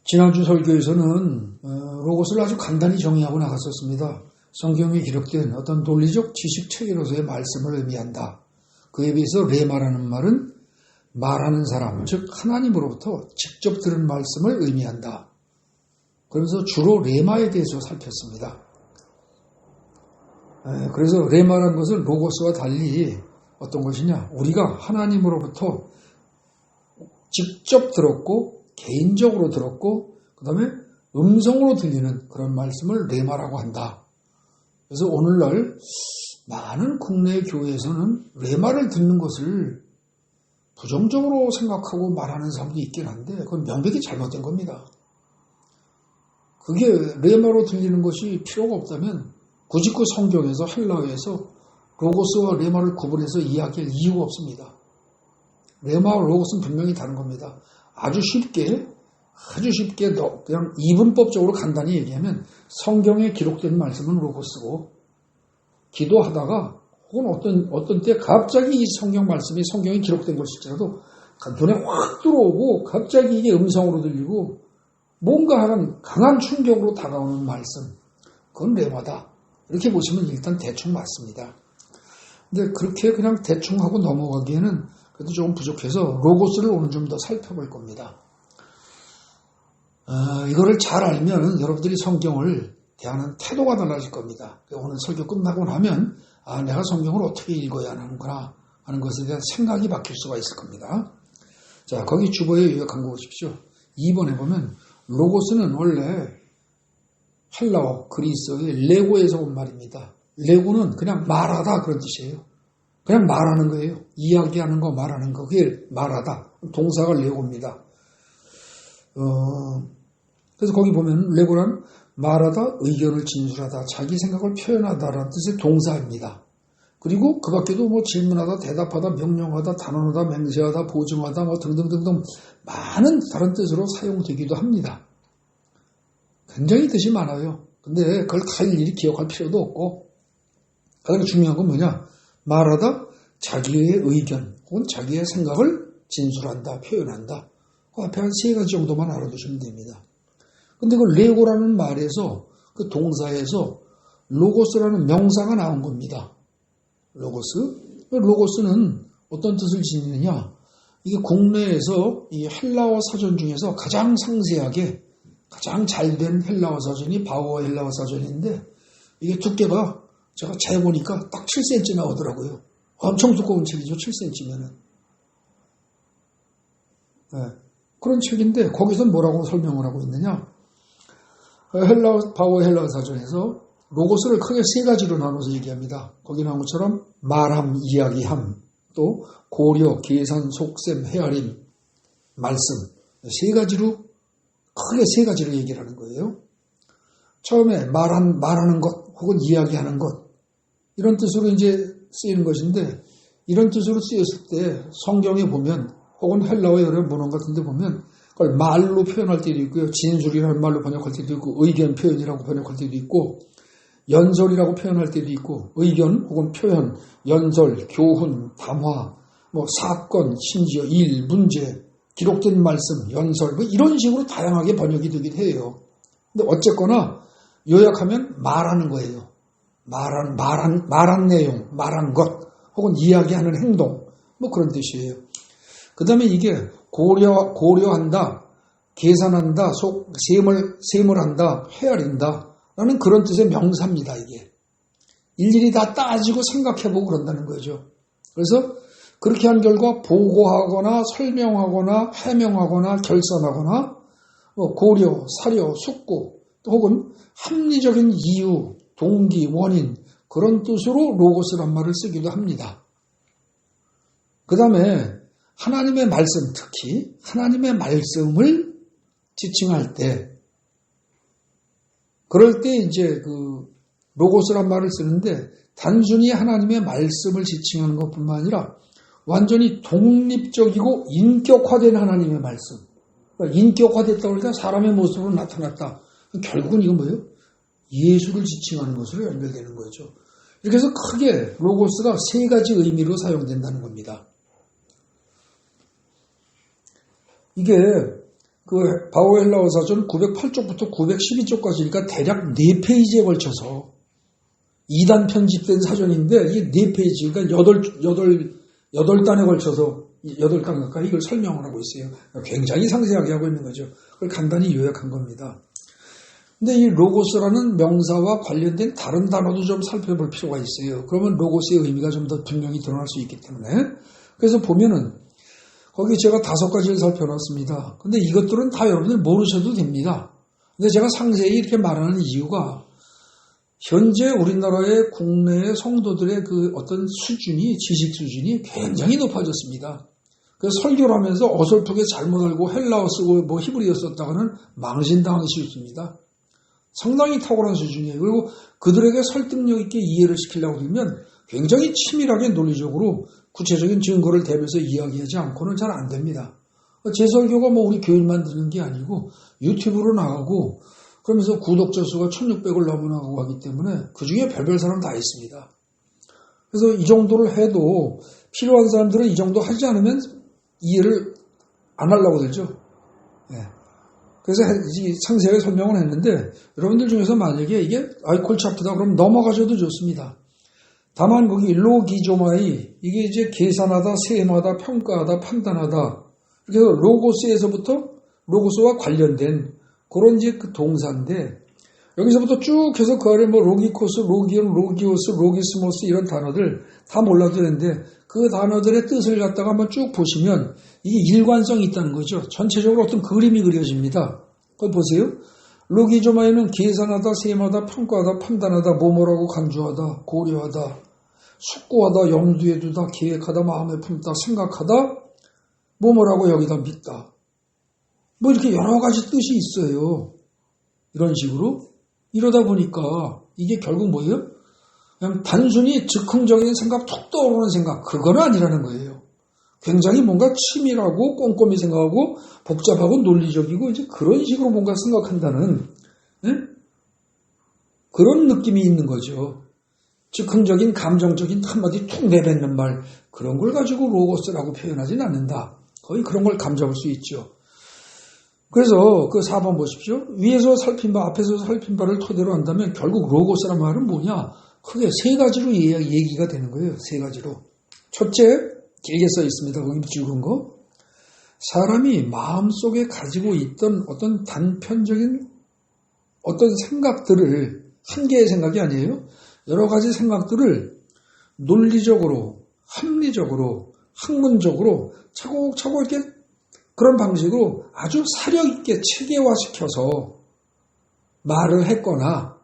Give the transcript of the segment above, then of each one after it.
지난주 설교에서는 로고스를 아주 간단히 정의하고 나갔었습니다. 성경에 기록된 어떤 논리적 지식 체계로서의 말씀을 의미한다. 그에 비해서 레마라는 말은 말하는 사람, 즉 하나님으로부터 직접 들은 말씀을 의미한다. 그러면서 주로 레마에 대해서 살폈습니다. 그래서 레마라는 것은 로고스와 달리 어떤 것이냐? 우리가 하나님으로부터 직접 들었고 개인적으로 들었고 그 다음에 음성으로 들리는 그런 말씀을 레마라고 한다. 그래서 오늘날 많은 국내 교회에서는 레마를 듣는 것을 부정적으로 생각하고 말하는 사람도 있긴 한데 그건 명백히 잘못된 겁니다. 그게 레마로 들리는 것이 필요가 없다면 굳이 그 성경에서 헬라어에서 로고스와 레마를 구분해서 이야기할 이유가 없습니다. 레마와 로고스는 분명히 다른 겁니다. 아주 쉽게 그냥 이분법적으로 간단히 얘기하면 성경에 기록된 말씀은 로고스고 기도하다가 혹은 어떤 때 갑자기 이 성경 말씀이 성경에 기록된 것일지라도 눈에 확 들어오고 갑자기 이게 음성으로 들리고 뭔가 하는 강한 충격으로 다가오는 말씀 그건 레마다. 이렇게 보시면 일단 대충 맞습니다. 근데 그렇게 그냥 대충 하고 넘어가기에는 그래도 조금 부족해서 로고스를 오늘 좀 더 살펴볼 겁니다. 이거를 잘 알면 여러분들이 성경을 대하는 태도가 달라질 겁니다. 오늘 설교 끝나고 나면 내가 성경을 어떻게 읽어야 하는구나 하는 것에 대한 생각이 바뀔 수가 있을 겁니다. 자, 거기 주보에 요약한 거 보십시오. 2번에 보면 로고스는 원래 헬라어, 그리스어의 레고에서 온 말입니다. 레고는 그냥 말하다 그런 뜻이에요. 그냥 말하는 거예요. 이야기하는 거, 말하는 거. 그게 말하다. 동사가 레고입니다. 그래서 거기 보면 레고란 말하다, 의견을 진술하다, 자기 생각을 표현하다라는 뜻의 동사입니다. 그리고 그 밖에도 질문하다, 대답하다, 명령하다, 단언하다, 맹세하다, 보증하다, 등등등등 많은 다른 뜻으로 사용되기도 합니다. 굉장히 뜻이 많아요. 근데 그걸 다 일일이 기억할 필요도 없고, 가장 중요한 건 뭐냐? 말하다, 자기의 의견 혹은 자기의 생각을 진술한다, 표현한다. 그 앞에 한 3가지 정도만 알아두시면 됩니다. 근데 그 레고라는 말에서, 그 동사에서 로고스라는 명사가 나온 겁니다. 로고스는 어떤 뜻을 지니느냐? 이게 국내에서 이 헬라어 사전 중에서 가장 상세하게, 가장 잘 된 헬라어 사전이 바오어 헬라어 사전인데, 이게 두께가 제가 재보니까 딱 7cm 나오더라고요. 엄청 두꺼운 책이죠, 7cm면은. 네. 그런 책인데, 거기서 뭐라고 설명을 하고 있느냐? 바오어 헬라어 사전에서 로고스를 크게 3가지로 나눠서 얘기합니다. 거기 나온 것처럼 말함, 이야기함, 또 고려, 계산, 속셈, 헤아림, 말씀. 3가지로, 크게 3가지로 얘기를 하는 거예요. 처음에 말하는 것, 혹은 이야기하는 것, 이런 뜻으로 이제 쓰이는 것인데, 이런 뜻으로 쓰였을 때 성경에 보면, 혹은 헬라어의 여러 문헌 같은 데 보면, 그걸 말로 표현할 때도 있고요. 진술이라는 말로 번역할 때도 있고, 의견 표현이라고 번역할 때도 있고, 연설이라고 표현할 때도 있고, 의견 혹은 표현, 연설, 교훈, 담화, 사건, 심지어 일, 문제, 기록된 말씀, 연설, 이런 식으로 다양하게 번역이 되기도 해요. 근데 어쨌거나 요약하면 말하는 거예요. 말한 내용, 말한 것, 혹은 이야기하는 행동, 그런 뜻이에요. 그 다음에 이게 고려한다, 계산한다, 셈을 한다, 헤아린다, 라는 그런 뜻의 명사입니다, 이게. 일일이 다 따지고 생각해보고 그런다는 거죠. 그래서 그렇게 한 결과 보고하거나 설명하거나 해명하거나 결산하거나 고려, 사려, 숙고, 혹은 합리적인 이유, 동기, 원인, 그런 뜻으로 로고스란 말을 쓰기도 합니다. 그 다음에 하나님의 말씀, 특히 하나님의 말씀을 지칭할 때, 그럴 때 이제 로고스란 말을 쓰는데 단순히 하나님의 말씀을 지칭하는 것뿐만 아니라 완전히 독립적이고 인격화된 하나님의 말씀. 그러니까 인격화됐다 그러니까 사람의 모습으로 나타났다. 결국은 이건 뭐예요? 예수를 지칭하는 것으로 연결되는 거죠. 이렇게 해서 크게 로고스가 3가지 의미로 사용된다는 겁니다. 이게 그 바오헬라어 사전 908쪽부터 912쪽까지니까 대략 4페이지에 걸쳐서 2단 편집된 사전인데 이 4페이지, 그러니까 8단에 걸쳐서 8단 가까이 이걸 설명을 하고 있어요. 굉장히 상세하게 하고 있는 거죠. 그걸 간단히 요약한 겁니다. 근데 이 로고스라는 명사와 관련된 다른 단어도 좀 살펴볼 필요가 있어요. 그러면 로고스의 의미가 좀 더 분명히 드러날 수 있기 때문에. 그래서 보면은 거기 제가 5가지를 살펴놨습니다. 근데 이것들은 다 여러분들 모르셔도 됩니다. 근데 제가 상세히 이렇게 말하는 이유가 현재 우리나라의 국내의 성도들의 그 어떤 수준이, 지식 수준이 굉장히 높아졌습니다. 그래서 설교를 하면서 어설프게 잘못 알고 헬라어 쓰고 뭐 히브리어 썼다가는 망신당하기 쉽습니다. 상당히 탁월한 수준이에요. 그리고 그들에게 설득력 있게 이해를 시키려고 들면 굉장히 치밀하게 논리적으로 구체적인 증거를 대면서 이야기하지 않고는 잘 안 됩니다. 제 설교가 뭐 우리 교인만 듣는 게 아니고 유튜브로 나가고 그러면서 구독자 수가 1600을 넘어나가고 하기 때문에 그 중에 별별 사람 다 있습니다. 그래서 이 정도를 해도 필요한 사람들은 이 정도 하지 않으면 이해를 안 하려고 들죠. 네. 그래서 상세하게 설명을 했는데 여러분들 중에서 만약에 이게 골치 아프다 그럼 넘어가셔도 좋습니다. 다만 거기 로기조마이 이게 이제 계산하다, 세마다, 평가하다, 판단하다 그래서 로고스에서부터 로고스와 관련된 그런 이제 그 동사인데 여기서부터 쭉 해서 그 아래 뭐 로기코스, 로기온, 로기오스, 로기스모스 이런 단어들 다 몰라도 되는데 그 단어들의 뜻을 갖다가 한번 쭉 보시면 이게 일관성이 있다는 거죠. 전체적으로 어떤 그림이 그려집니다. 그걸 보세요. 로기조마에는 계산하다, 세마다, 평가하다, 판단하다, 뭐뭐라고 강조하다, 고려하다, 숙고하다, 염두에 두다, 계획하다, 마음에 품다, 생각하다, 뭐뭐라고 여기다 믿다. 뭐 이렇게 여러 가지 뜻이 있어요. 이런 식으로. 이러다 보니까 이게 결국 뭐예요? 그냥 단순히 즉흥적인 생각, 툭 떠오르는 생각, 그건 아니라는 거예요. 굉장히 뭔가 치밀하고 꼼꼼히 생각하고 복잡하고 논리적이고 이제 그런 식으로 뭔가 생각한다는 그런 느낌이 있는 거죠. 즉흥적인 감정적인 한마디 툭 내뱉는 말 그런 걸 가지고 로고스라고 표현하진 않는다. 거의 그런 걸 감잡을 수 있죠. 그래서 그 4번 보십시오. 위에서 살핀 바, 앞에서 살핀 바를 토대로 한다면 결국 로고스란 말은 뭐냐? 크게 3가지로 얘기가 되는 거예요. 3가지로. 첫째, 길게 써 있습니다. 거기 찍은 거. 사람이 마음속에 가지고 있던 어떤 단편적인 어떤 생각들을 한 개의 생각이 아니에요. 여러 가지 생각들을 논리적으로, 합리적으로, 학문적으로 차곡차곡 이렇게 그런 방식으로 아주 사력 있게 체계화시켜서 말을 했거나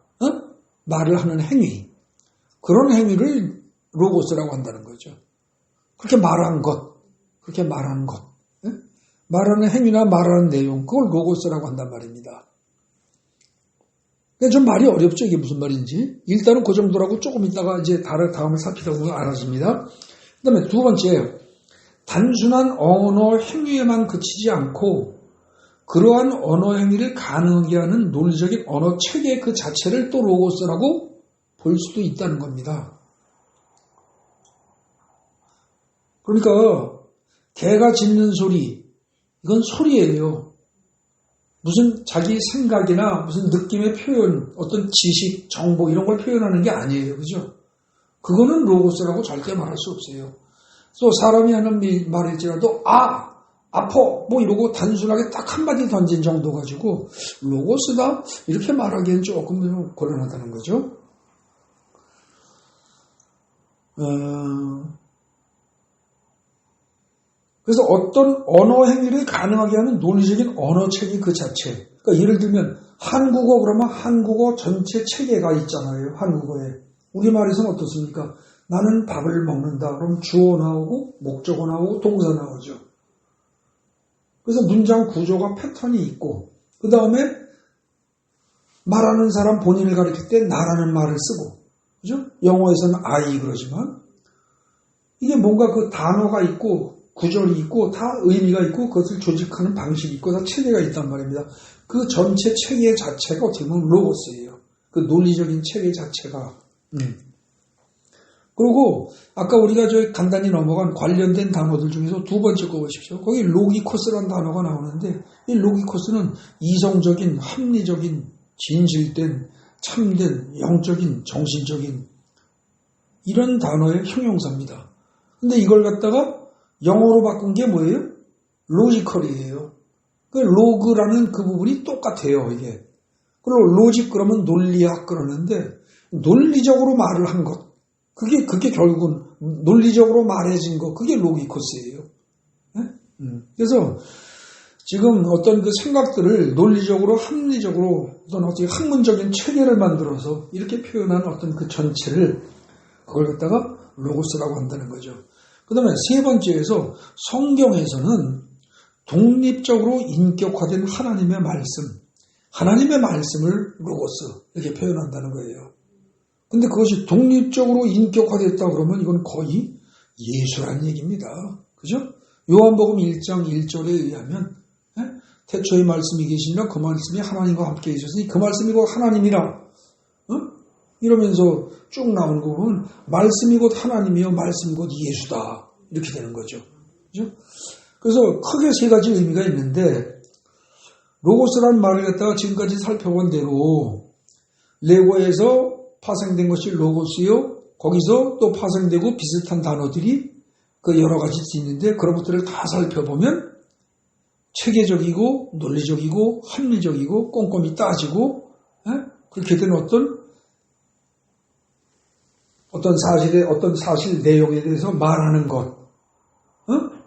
말을 하는 행위 그런 행위를 로고스라고 한다는 거죠. 그렇게 말한 것, 그렇게 말하는 것, 말하는 행위나 말하는 내용 그걸 로고스라고 한단 말입니다. 좀 말이 어렵죠. 이게 무슨 말인지. 일단은 그 정도라고 조금 있다가 이제 다음을 살피다 보면 알아집니다. 그 다음에 2번째, 단순한 언어 행위에만 그치지 않고 그러한 언어 행위를 가능하게 하는 논리적인 언어 체계 그 자체를 또 로고스라고 볼 수도 있다는 겁니다. 그러니까 개가 짖는 소리, 이건 소리예요. 무슨 자기 생각이나 무슨 느낌의 표현, 어떤 지식, 정보 이런 걸 표현하는 게 아니에요. 그죠? 그거는 로고스라고 절대 말할 수 없어요. 또 사람이 하는 말일지라도 아파 뭐 이러고 단순하게 딱 한마디 던진 정도 가지고 로고스다 이렇게 말하기엔 조금 곤란하다는 거죠. 그래서 어떤 언어 행위를 가능하게 하는 논리적인 언어 체계 그 자체. 그러니까 예를 들면 한국어 그러면 한국어 전체 체계가 있잖아요. 한국어에. 우리말에서는 어떻습니까? 나는 밥을 먹는다. 그럼 주어 나오고 목적어 나오고 동사 나오죠. 그래서 문장 구조가 패턴이 있고 그 다음에 말하는 사람 본인을 가리킬 때 나라는 말을 쓰고 그죠? 영어에서는 I 그러지만 이게 뭔가 그 단어가 있고 구절이 있고 다 의미가 있고 그것을 조직하는 방식이 있고 다 체계가 있단 말입니다. 그 전체 체계 자체가 어떻게 보면 로고스예요. 그 논리적인 체계 자체가. 그리고 아까 우리가 저 간단히 넘어간 관련된 단어들 중에서 두 번째 거 보십시오. 거기 로기코스라는 단어가 나오는데 이 로기코스는 이성적인, 합리적인, 진실된, 참된, 영적인, 정신적인 이런 단어의 형용사입니다. 근데 이걸 갖다가 영어로 바꾼 게 뭐예요? 로지컬이에요. 그 로그라는 그 부분이 똑같아요, 이게. 그리고 로직 그러면 논리학 그러는데 논리적으로 말을 한 것. 그게 결국은 논리적으로 말해진 거. 그게 로기코스예요. 네? 그래서 지금 어떤 그 생각들을 논리적으로, 합리적으로 어떤 학문적인 체계를 만들어서 이렇게 표현한 어떤 그 전체를 그걸 갖다가 로고스라고 한다는 거죠. 그 다음에 세 번째에서 성경에서는 독립적으로 인격화된 하나님의 말씀을 로고스 이렇게 표현한다는 거예요. 근데 그것이 독립적으로 인격화됐다 그러면 이건 거의 예수라는 얘기입니다. 그죠? 요한복음 1장 1절에 의하면 태초에 말씀이 계시니라 그 말씀이 하나님과 함께 계셨으니 그 말씀이 곧 하나님이라 이러면서 쭉 나오는 거 보면 말씀이 곧 하나님이요 말씀이 곧 예수다 이렇게 되는 거죠. 그죠? 그래서 크게 세 가지 의미가 있는데 로고스라는 말을 갖다가 지금까지 살펴본 대로 레고에서 파생된 것이 로고스요. 거기서 또 파생되고 비슷한 단어들이 그 여러 가지 있는데 그런 것들을 다 살펴보면 체계적이고 논리적이고 합리적이고 꼼꼼히 따지고 그렇게 된 어떤 사실 내용에 대해서 말하는 것,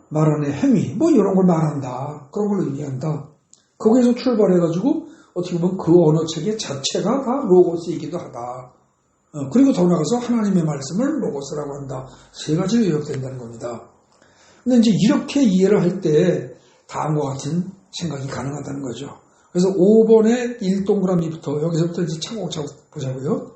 말하는 행위, 뭐 이런 걸 말한다. 그런 걸 의미한다. 거기에서 출발해가지고 어떻게 보면 그 언어 체계 자체가 다 로고스이기도 하다. 그리고 더 나아가서 하나님의 말씀을 로고스라고 한다. 세 가지로 요약된다는 겁니다. 근데 이제 이렇게 이해를 할 때 다음과 같은 생각이 가능하다는 거죠. 그래서 5번의 1동그라미부터 여기서부터 이제 차곡차곡 보자고요.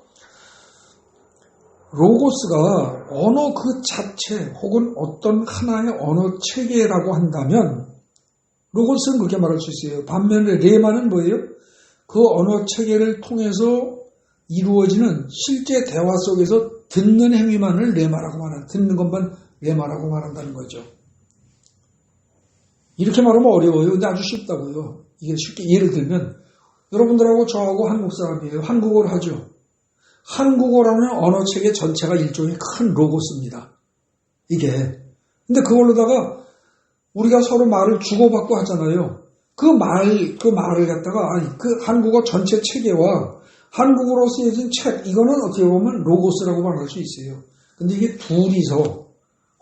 로고스가 언어 그 자체 혹은 어떤 하나의 언어 체계라고 한다면 로고스는 그렇게 말할 수 있어요. 반면에 레마는 뭐예요? 그 언어 체계를 통해서 이루어지는 실제 대화 속에서 듣는 행위만을 레마라고 듣는 것만 레마라고 말한다는 거죠. 이렇게 말하면 어려워요. 근데 아주 쉽다고요. 이게 쉽게 예를 들면 여러분들하고 저하고 한국 사람이에요. 한국어를 하죠. 한국어라는 언어 체계 전체가 일종의 큰 로고스입니다. 이게. 근데 그걸로다가 우리가 서로 말을 주고받고 하잖아요. 그 말을 갖다가, 그 한국어 전체 체계와 한국어로 쓰여진 책, 이거는 어떻게 보면 로고스라고 말할 수 있어요. 근데 이게 둘이서,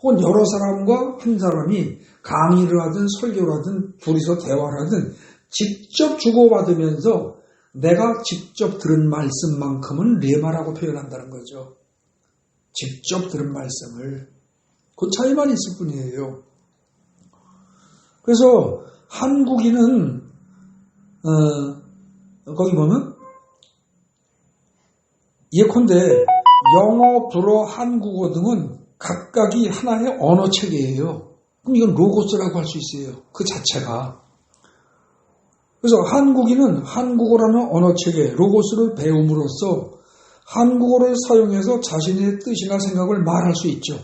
혹은 여러 사람과 한 사람이 강의를 하든 설교를 하든 둘이서 대화를 하든 직접 주고받으면서 내가 직접 들은 말씀만큼은 레마라고 표현한다는 거죠. 직접 들은 말씀을. 그 차이만 있을 뿐이에요. 그래서 한국인은 거기 보면 예컨대 영어, 불어, 한국어 등은 각각이 하나의 언어 체계예요. 그럼 이건 로고스라고 할 수 있어요. 그 자체가. 그래서 한국인은 한국어라는 언어 체계, 로고스를 배움으로써 한국어를 사용해서 자신의 뜻이나 생각을 말할 수 있죠.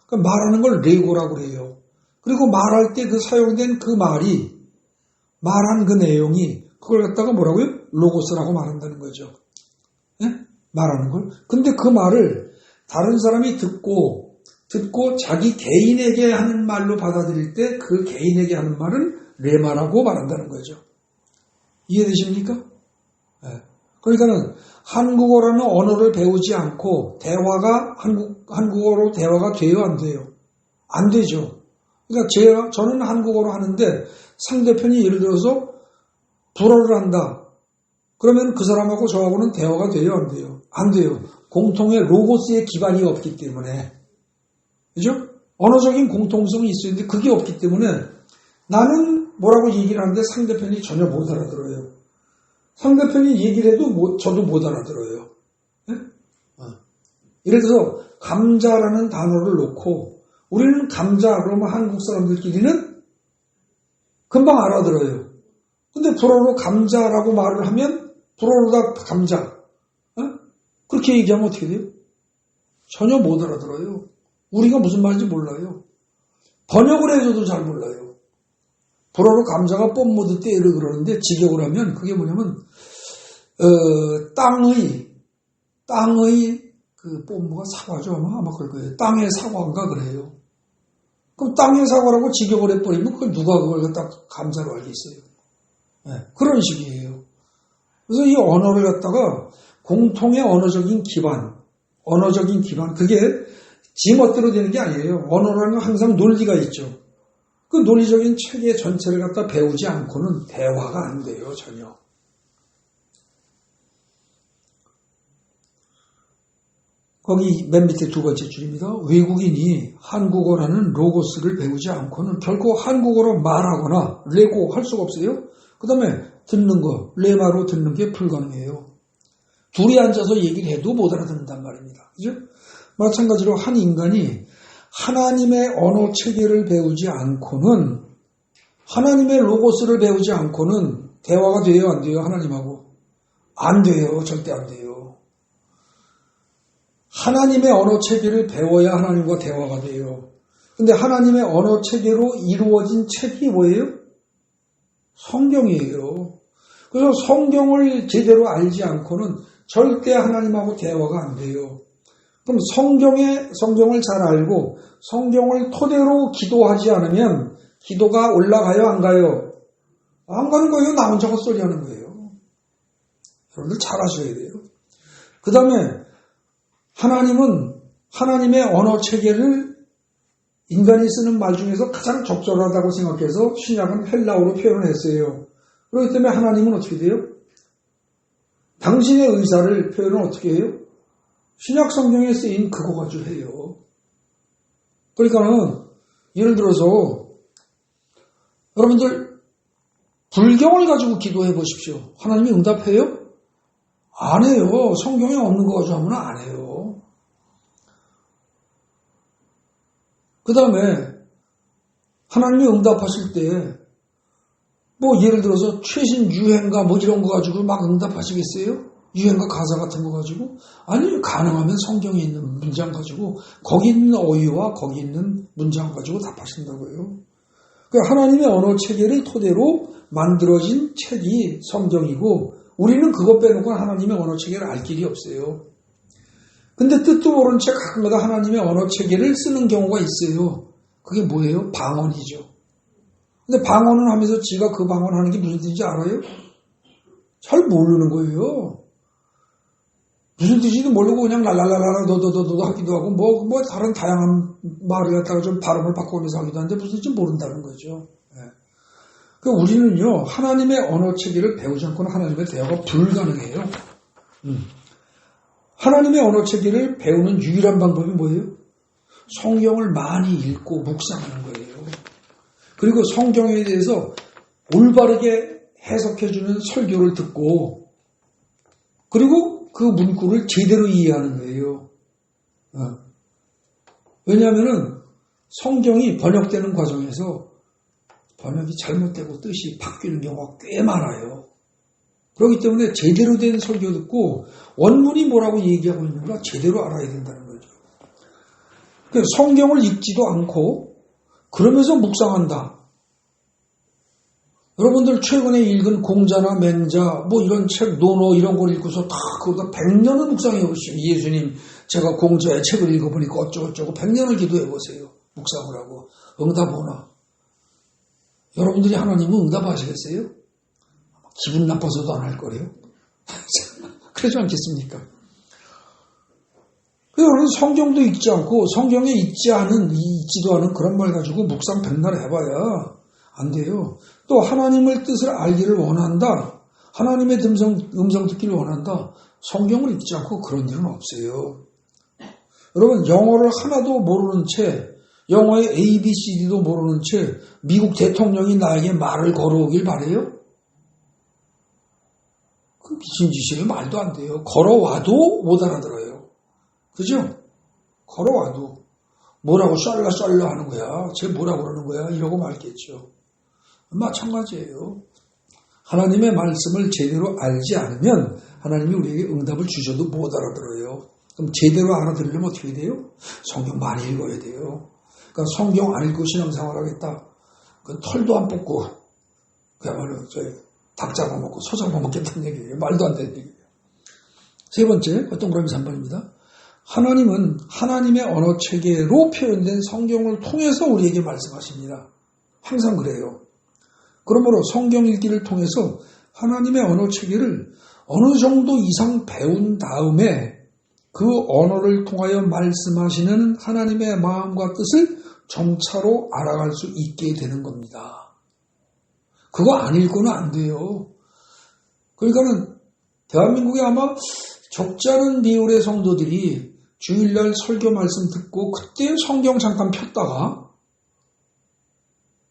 그러니까 말하는 걸 레고라고 그래요. 그리고 말할 때 그 사용된 그 말이, 말한 그 내용이, 그걸 갖다가 뭐라고요? 로고스라고 말한다는 거죠. 네? 말하는 걸. 근데 그 말을 다른 사람이 듣고 자기 개인에게 하는 말로 받아들일 때 그 개인에게 하는 말은 레마라고 말한다는 거죠. 이해되십니까? 네. 그러니까는 한국어라는 언어를 배우지 않고 대화가 한국어로 대화가 돼요, 안 돼요? 안 되죠. 그러니까 저는 한국어로 하는데 상대편이 예를 들어서 불어를 한다. 그러면 그 사람하고 저하고는 대화가 돼요, 안 돼요? 안 돼요. 공통의 로고스의 기반이 없기 때문에. 그죠? 언어적인 공통성이 있었는데 그게 없기 때문에 나는 뭐라고 얘기를 하는데 상대편이 전혀 못 알아들어요. 상대편이 얘기를 해도 저도 못 알아들어요. 네? 예를 들어서 감자라는 단어를 놓고 우리는 감자 그러면 한국 사람들끼리는 금방 알아들어요. 근데 불어로 감자라고 말을 하면 불어로다 감자. 그렇게 얘기하면 어떻게 돼요? 전혀 못 알아들어요. 우리가 무슨 말인지 몰라요. 번역을 해줘도 잘 몰라요. 불어로 감자가 뽐모드 때를 그러는데 직역을 하면 그게 뭐냐면 땅의 그 뽐모가 사과죠. 아마 그럴 거예요. 땅의 사과인가 그래요. 그럼 땅의 사과라고 직역을 해버리면 그걸 누가 그걸 갖다 감자로 알겠어요. 네, 그런 식이에요. 그래서 이 언어를 갖다가 공통의 언어적인 기반, 그게 지 멋대로 되는 게 아니에요. 언어라는 건 항상 논리가 있죠. 그 논리적인 체계 전체를 갖다 배우지 않고는 대화가 안 돼요, 전혀. 거기 맨 밑에 두 번째 줄입니다. 외국인이 한국어라는 로고스를 배우지 않고는 결코 한국어로 말하거나 레고 할 수가 없어요. 그 다음에 듣는 거, 레마로 듣는 게 불가능해요. 둘이 앉아서 얘기를 해도 못 알아듣는단 말입니다. 그죠? 마찬가지로 한 인간이 하나님의 언어 체계를 배우지 않고는, 하나님의 로고스를 배우지 않고는 대화가 돼요, 안 돼요? 하나님하고. 안 돼요. 절대 안 돼요. 하나님의 언어 체계를 배워야 하나님과 대화가 돼요. 근데 하나님의 언어 체계로 이루어진 책이 뭐예요? 성경이에요. 그래서 성경을 제대로 알지 않고는 절대 하나님하고 대화가 안 돼요. 그럼 성경을 잘 알고 성경을 토대로 기도하지 않으면 기도가 올라가요, 안 가요? 안 가는 거예요. 나 혼자 헛소리 하는 거예요. 여러분들 잘 아셔야 돼요. 그 다음에 하나님은 하나님의 언어 체계를 인간이 쓰는 말 중에서 가장 적절하다고 생각해서 신약은 헬라어로 표현을 했어요. 그렇기 때문에 하나님은 어떻게 돼요? 당신의 의사를 표현을 어떻게 해요? 신약 성경에 쓰인 그거 가지고 해요. 그러니까는 예를 들어서 여러분들 불경을 가지고 기도해 보십시오. 하나님이 응답해요? 안 해요. 성경에 없는 거 가지고 하면 안 해요. 그 다음에 하나님이 응답하실 때 뭐 예를 들어서 최신 유행가 뭐 이런 거 가지고 막 응답하시겠어요? 유행가 가사 같은 거 가지고? 아니, 가능하면 성경에 있는 문장 가지고 거기 있는 어휘와 거기 있는 문장 가지고 답하신다고요. 그러니까 하나님의 언어 체계를 토대로 만들어진 책이 성경이고 우리는 그것 빼놓고 하나님의 언어 체계를 알 길이 없어요. 근데 뜻도 모른 채 가끔가다 하나님의 언어 체계를 쓰는 경우가 있어요. 그게 뭐예요? 방언이죠. 근데 방언을 하면서 지가 그 방언하는 게 무슨 뜻인지 알아요? 잘 모르는 거예요. 무슨 뜻인지도 모르고 그냥 랄랄랄라 너도 하기도 하고 뭐 다른 다양한 말을 갖다가 좀 발음을 바꿔가면서 하기도 하는데 무슨 뜻인지 모른다는 거죠. 네. 그러니까 우리는요 하나님의 언어 체계를 배우지 않고는 하나님의 대화가 불가능해요. 하나님의 언어 체계를 배우는 유일한 방법이 뭐예요? 성경을 많이 읽고 묵상하는 거예요. 그리고 성경에 대해서 올바르게 해석해주는 설교를 듣고 그리고 그 문구를 제대로 이해하는 거예요. 왜냐하면 성경이 번역되는 과정에서 번역이 잘못되고 뜻이 바뀌는 경우가 꽤 많아요. 그렇기 때문에 제대로 된 설교 듣고 원문이 뭐라고 얘기하고 있는가 제대로 알아야 된다는 거죠. 성경을 읽지도 않고 그러면서 묵상한다. 여러분들 최근에 읽은 공자나 맹자 뭐 이런 책 논어 이런 걸 읽고서 다 그거다 100년을 묵상해 보시오. 예수님 제가 공자의 책을 읽어보니까 어쩌고저쩌고 100년을 기도해 보세요. 묵상을 하고 응답 오나. 여러분들이 하나님은 응답하시겠어요? 기분 나빠서도 안 할 거래요. 그러지 않겠습니까? 여러분 성경도 읽지 않고 성경에 있지도 않은 그런 말 가지고 묵상 백날 해봐야 안 돼요. 또 하나님의 뜻을 알기를 원한다. 하나님의 음성 듣기를 원한다. 성경을 읽지 않고 그런 일은 없어요. 여러분 영어를 하나도 모르는 채 영어의 ABCD도 모르는 채 미국 대통령이 나에게 말을 걸어오길 바래요? 그 미친 짓이에요. 말도 안 돼요. 걸어와도 못 알아들어요. 그죠? 걸어와도 뭐라고 쏠라 하는 거야. 쟤 뭐라고 그러는 거야. 이러고 말겠죠. 마찬가지예요. 하나님의 말씀을 제대로 알지 않으면 하나님이 우리에게 응답을 주셔도 못 알아들어요. 그럼 제대로 알아들으려면 어떻게 돼요? 성경 많이 읽어야 돼요. 그러니까 성경 안 읽고 신앙생활 하겠다. 그 털도 안 뽑고 그야말로 닭 잡아먹고 소 잡아먹겠다는 얘기예요. 말도 안 되는 얘기예요. 세 번째, 동그라미 3번입니다. 하나님은 하나님의 언어 체계로 표현된 성경을 통해서 우리에게 말씀하십니다. 항상 그래요. 그러므로 성경 읽기를 통해서 하나님의 언어 체계를 어느 정도 이상 배운 다음에 그 언어를 통하여 말씀하시는 하나님의 마음과 뜻을 점차로 알아갈 수 있게 되는 겁니다. 그거 안 읽고는 안 돼요. 그러니까는 대한민국에 아마 적지 않은 비율의 성도들이 주일날 설교 말씀 듣고 그때 성경 잠깐 폈다가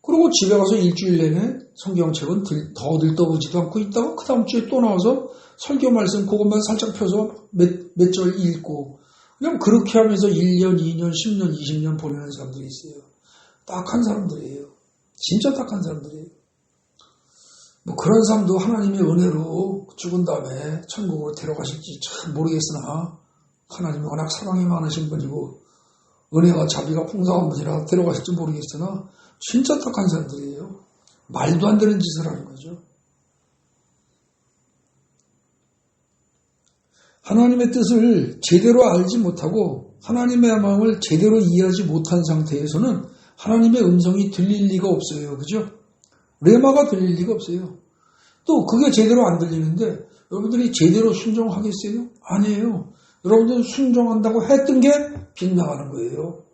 그리고 집에 가서 일주일 내내 성경책은 더 들떠보지도 않고 있다가 그 다음 주에 또 나와서 설교 말씀 그것만 살짝 펴서 몇 절 읽고 그냥 그렇게 하면서 1년, 2년, 10년, 20년 보내는 사람들이 있어요. 딱한 사람들이에요. 진짜 딱한 사람들이에요. 뭐 그런 사람도 하나님의 은혜로 죽은 다음에 천국으로 데려가실지 참 모르겠으나 하나님이 워낙 사랑이 많으신 분이고 은혜와 자비가 풍성한 분이라 데려가실지 모르겠으나 진짜 딱한 사람들이에요. 말도 안 되는 짓을 하는 거죠. 하나님의 뜻을 제대로 알지 못하고 하나님의 마음을 제대로 이해하지 못한 상태에서는 하나님의 음성이 들릴 리가 없어요. 그죠? 레마가 들릴 리가 없어요. 또 그게 제대로 안 들리는데 여러분들이 제대로 순종하겠어요? 아니에요. 여러분들은 순종한다고 했던 게 빗나가는 거예요.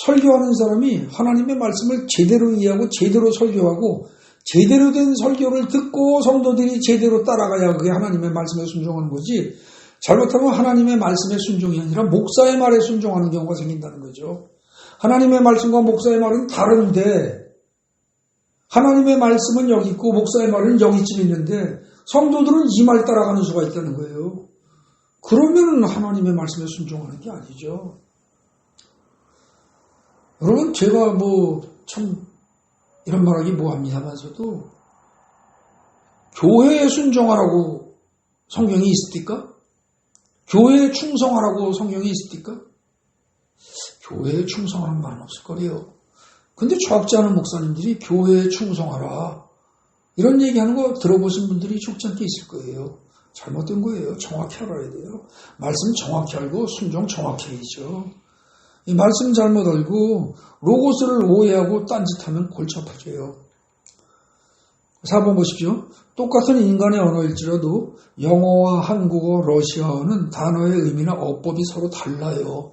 설교하는 사람이 하나님의 말씀을 제대로 이해하고 제대로 설교하고 제대로 된 설교를 듣고 성도들이 제대로 따라가야 그게 하나님의 말씀에 순종하는 거지 잘못하면 하나님의 말씀에 순종이 아니라 목사의 말에 순종하는 경우가 생긴다는 거죠. 하나님의 말씀과 목사의 말은 다른데 하나님의 말씀은 여기 있고 목사의 말은 여기쯤 있는데 성도들은 이 말 따라가는 수가 있다는 거예요. 그러면 하나님의 말씀에 순종하는 게 아니죠. 여러분 제가 참 이런 말하기 뭐합니다만서도 교회에 순종하라고 성경이 있습니까? 교회에 충성하라고 성경이 있습니까? 교회에 충성하는 말은 없을 거래요. 근데 적지 않은 목사님들이 교회에 충성하라 이런 얘기하는 거 들어보신 분들이 적지 않게 있을 거예요. 잘못된 거예요. 정확히 알아야 돼요. 말씀 정확히 알고 순종 정확히 해야죠. 이 말씀 잘못 알고 로고스를 오해하고 딴짓하면 골치 아파져요. 4번 보십시오. 똑같은 인간의 언어일지라도 영어와 한국어, 러시아어는 단어의 의미나 어법이 서로 달라요.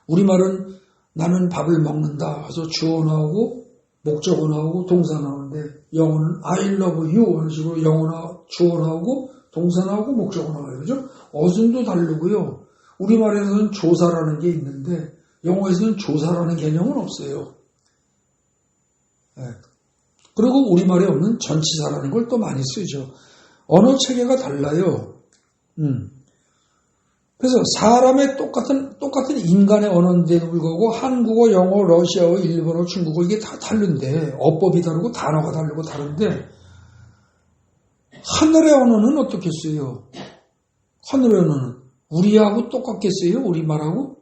우리말은 나는 밥을 먹는다 해서 주어 나오고 목적어 나오고 동사 나오는데 영어는 I love you 하는 식으로 영어나 주어 나오고 동사 나오고 목적어 나와요. 그죠? 어순도 다르고요. 우리말에서는 조사라는 게 있는데 영어에서는 조사라는 개념은 없어요. 네. 그리고 우리말에 없는 전치사라는 걸 또 많이 쓰죠. 언어 체계가 달라요. 그래서 사람의 똑같은 인간의 언어인데도 불구하고 한국어, 영어, 러시아어, 일본어, 중국어 이게 다 다른데 어법이 다르고 단어가 다르고 다른데 하늘의 언어는 어떻겠어요? 하늘의 언어는 우리하고 똑같겠어요? 우리말하고?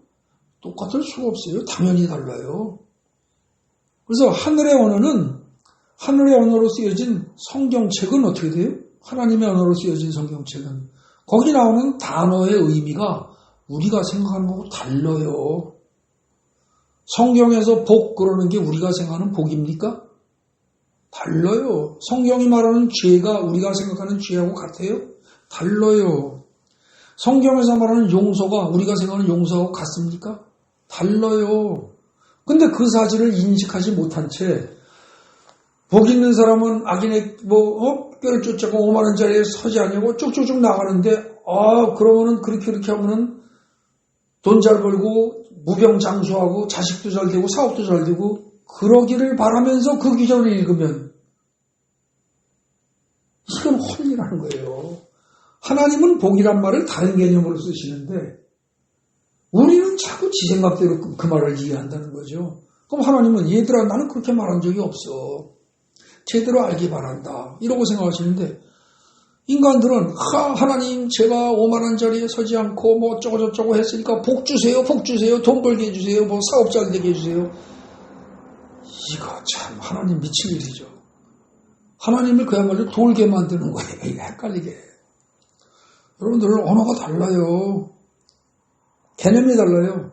똑같을 수가 없어요. 당연히 달라요. 그래서 하늘의 언어로 쓰여진 성경책은 어떻게 돼요? 하나님의 언어로 쓰여진 성경책은 거기 나오는 단어의 의미가 우리가 생각하는 거하고 달라요. 성경에서 복 그러는 게 우리가 생각하는 복입니까? 달라요. 성경이 말하는 죄가 우리가 생각하는 죄하고 같아요? 달라요. 성경에서 말하는 용서가 우리가 생각하는 용서하고 같습니까? 달라요. 근데 그 사실을 인식하지 못한 채 복 있는 사람은 악인의 뼈를 쫓아가 5만 원짜리에 서지 않냐고 쭉쭉쭉 나가는데 그러면은 그렇게 하면은 돈 잘 벌고 무병장수하고 자식도 잘 되고 사업도 잘 되고 그러기를 바라면서 그 기절을 읽으면 이건 헐리라는 거예요. 하나님은 복이란 말을 다른 개념으로 쓰시는데 우리는 자꾸 지 생각대로 그 말을 이해한다는 거죠. 그럼 하나님은 얘들아 나는 그렇게 말한 적이 없어. 제대로 알기 바란다. 이러고 생각하시는데 인간들은 하나님 제가 오만한 자리에 서지 않고 뭐 어쩌고저쩌고 했으니까 복 주세요, 복 주세요, 돈 벌게 해주세요, 뭐 사업 잘 되게 해주세요. 이거 참 하나님 미칠 일이죠. 하나님을 그야말로 돌게 만드는 거예요. 이거 헷갈리게. 여러분들 언어가 달라요. 개념이 달라요.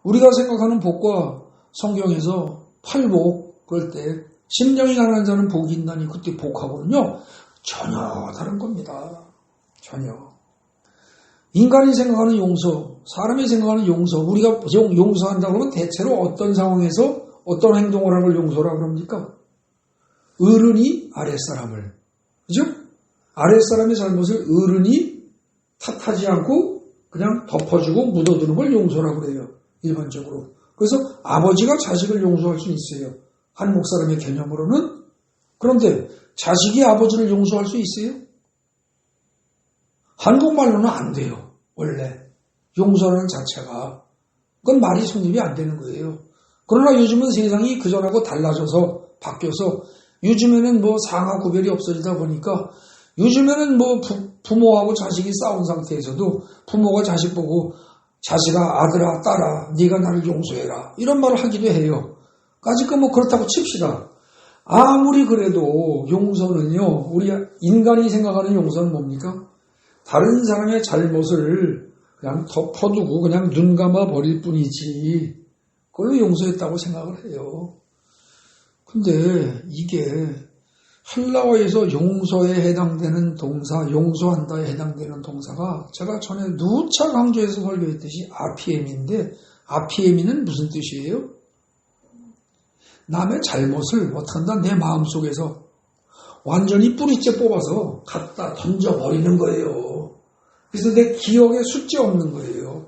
우리가 생각하는 복과 성경에서 팔복 그럴 때 심령이 가난한 자는 복이 있나니 그때 복하거든요. 전혀 다른 겁니다. 전혀. 인간이 생각하는 용서, 사람이 생각하는 용서, 우리가 용서한다 그러면 대체로 어떤 상황에서 어떤 행동을 하는 걸 용서라 그럽니까? 어른이 아랫사람을, 그죠? 아랫사람의 잘못을 어른이 탓하지 않고 그냥 덮어주고 묻어두는 걸 용서라고 그래요. 일반적으로. 그래서 아버지가 자식을 용서할 수 있어요. 한국 사람의 개념으로는. 그런데 자식이 아버지를 용서할 수 있어요? 한국말로는 안 돼요. 원래. 용서하는 자체가. 그건 말이 성립이 안 되는 거예요. 그러나 요즘은 세상이 그전하고 달라져서 바뀌어서 요즘에는 뭐 상하 구별이 없어지다 보니까 요즘에는 뭐 부모하고 자식이 싸운 상태에서도 부모가 자식 보고 자식아 아들아 딸아 네가 나를 용서해라 이런 말을 하기도 해요. 아직은 뭐 그렇다고 칩시다. 아무리 그래도 용서는요. 우리 인간이 생각하는 용서는 뭡니까? 다른 사람의 잘못을 그냥 덮어두고 그냥 눈 감아 버릴 뿐이지 그걸로 용서했다고 생각을 해요. 근데 이게 헬라어에서 용서에 해당되는 동사, 용서한다에 해당되는 동사가 제가 전에 누차 강조해서 설교했듯이 아피에미인데 아피에미는 무슨 뜻이에요? 남의 잘못을 어떻게 한다? 내 마음속에서 완전히 뿌리째 뽑아서 갖다 던져버리는 거예요. 그래서 내 기억에 숫자 없는 거예요.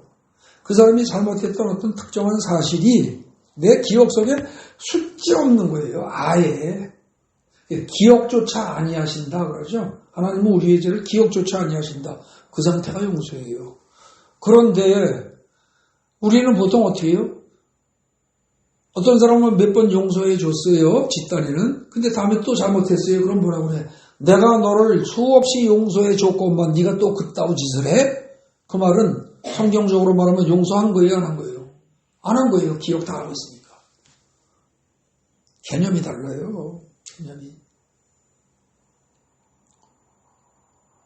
그 사람이 잘못했던 어떤 특정한 사실이 내 기억 속에 숫자 없는 거예요. 아예. 기억조차 아니하신다 그러죠. 하나님은 우리의 죄를 기억조차 아니하신다. 그 상태가 용서예요. 그런데 우리는 보통 어떻게 해요? 어떤 사람은 몇 번 용서해 줬어요. 집단에는. 근데 다음에 또 잘못했어요. 그럼 뭐라고 그래? 내가 너를 수없이 용서해 줬건만 네가 또 그따위 짓을 해? 그 말은 성경적으로 말하면 용서한 거예요? 안 한 거예요? 안 한 거예요. 기억 다 하고 있으니까. 개념이 달라요. 개념이.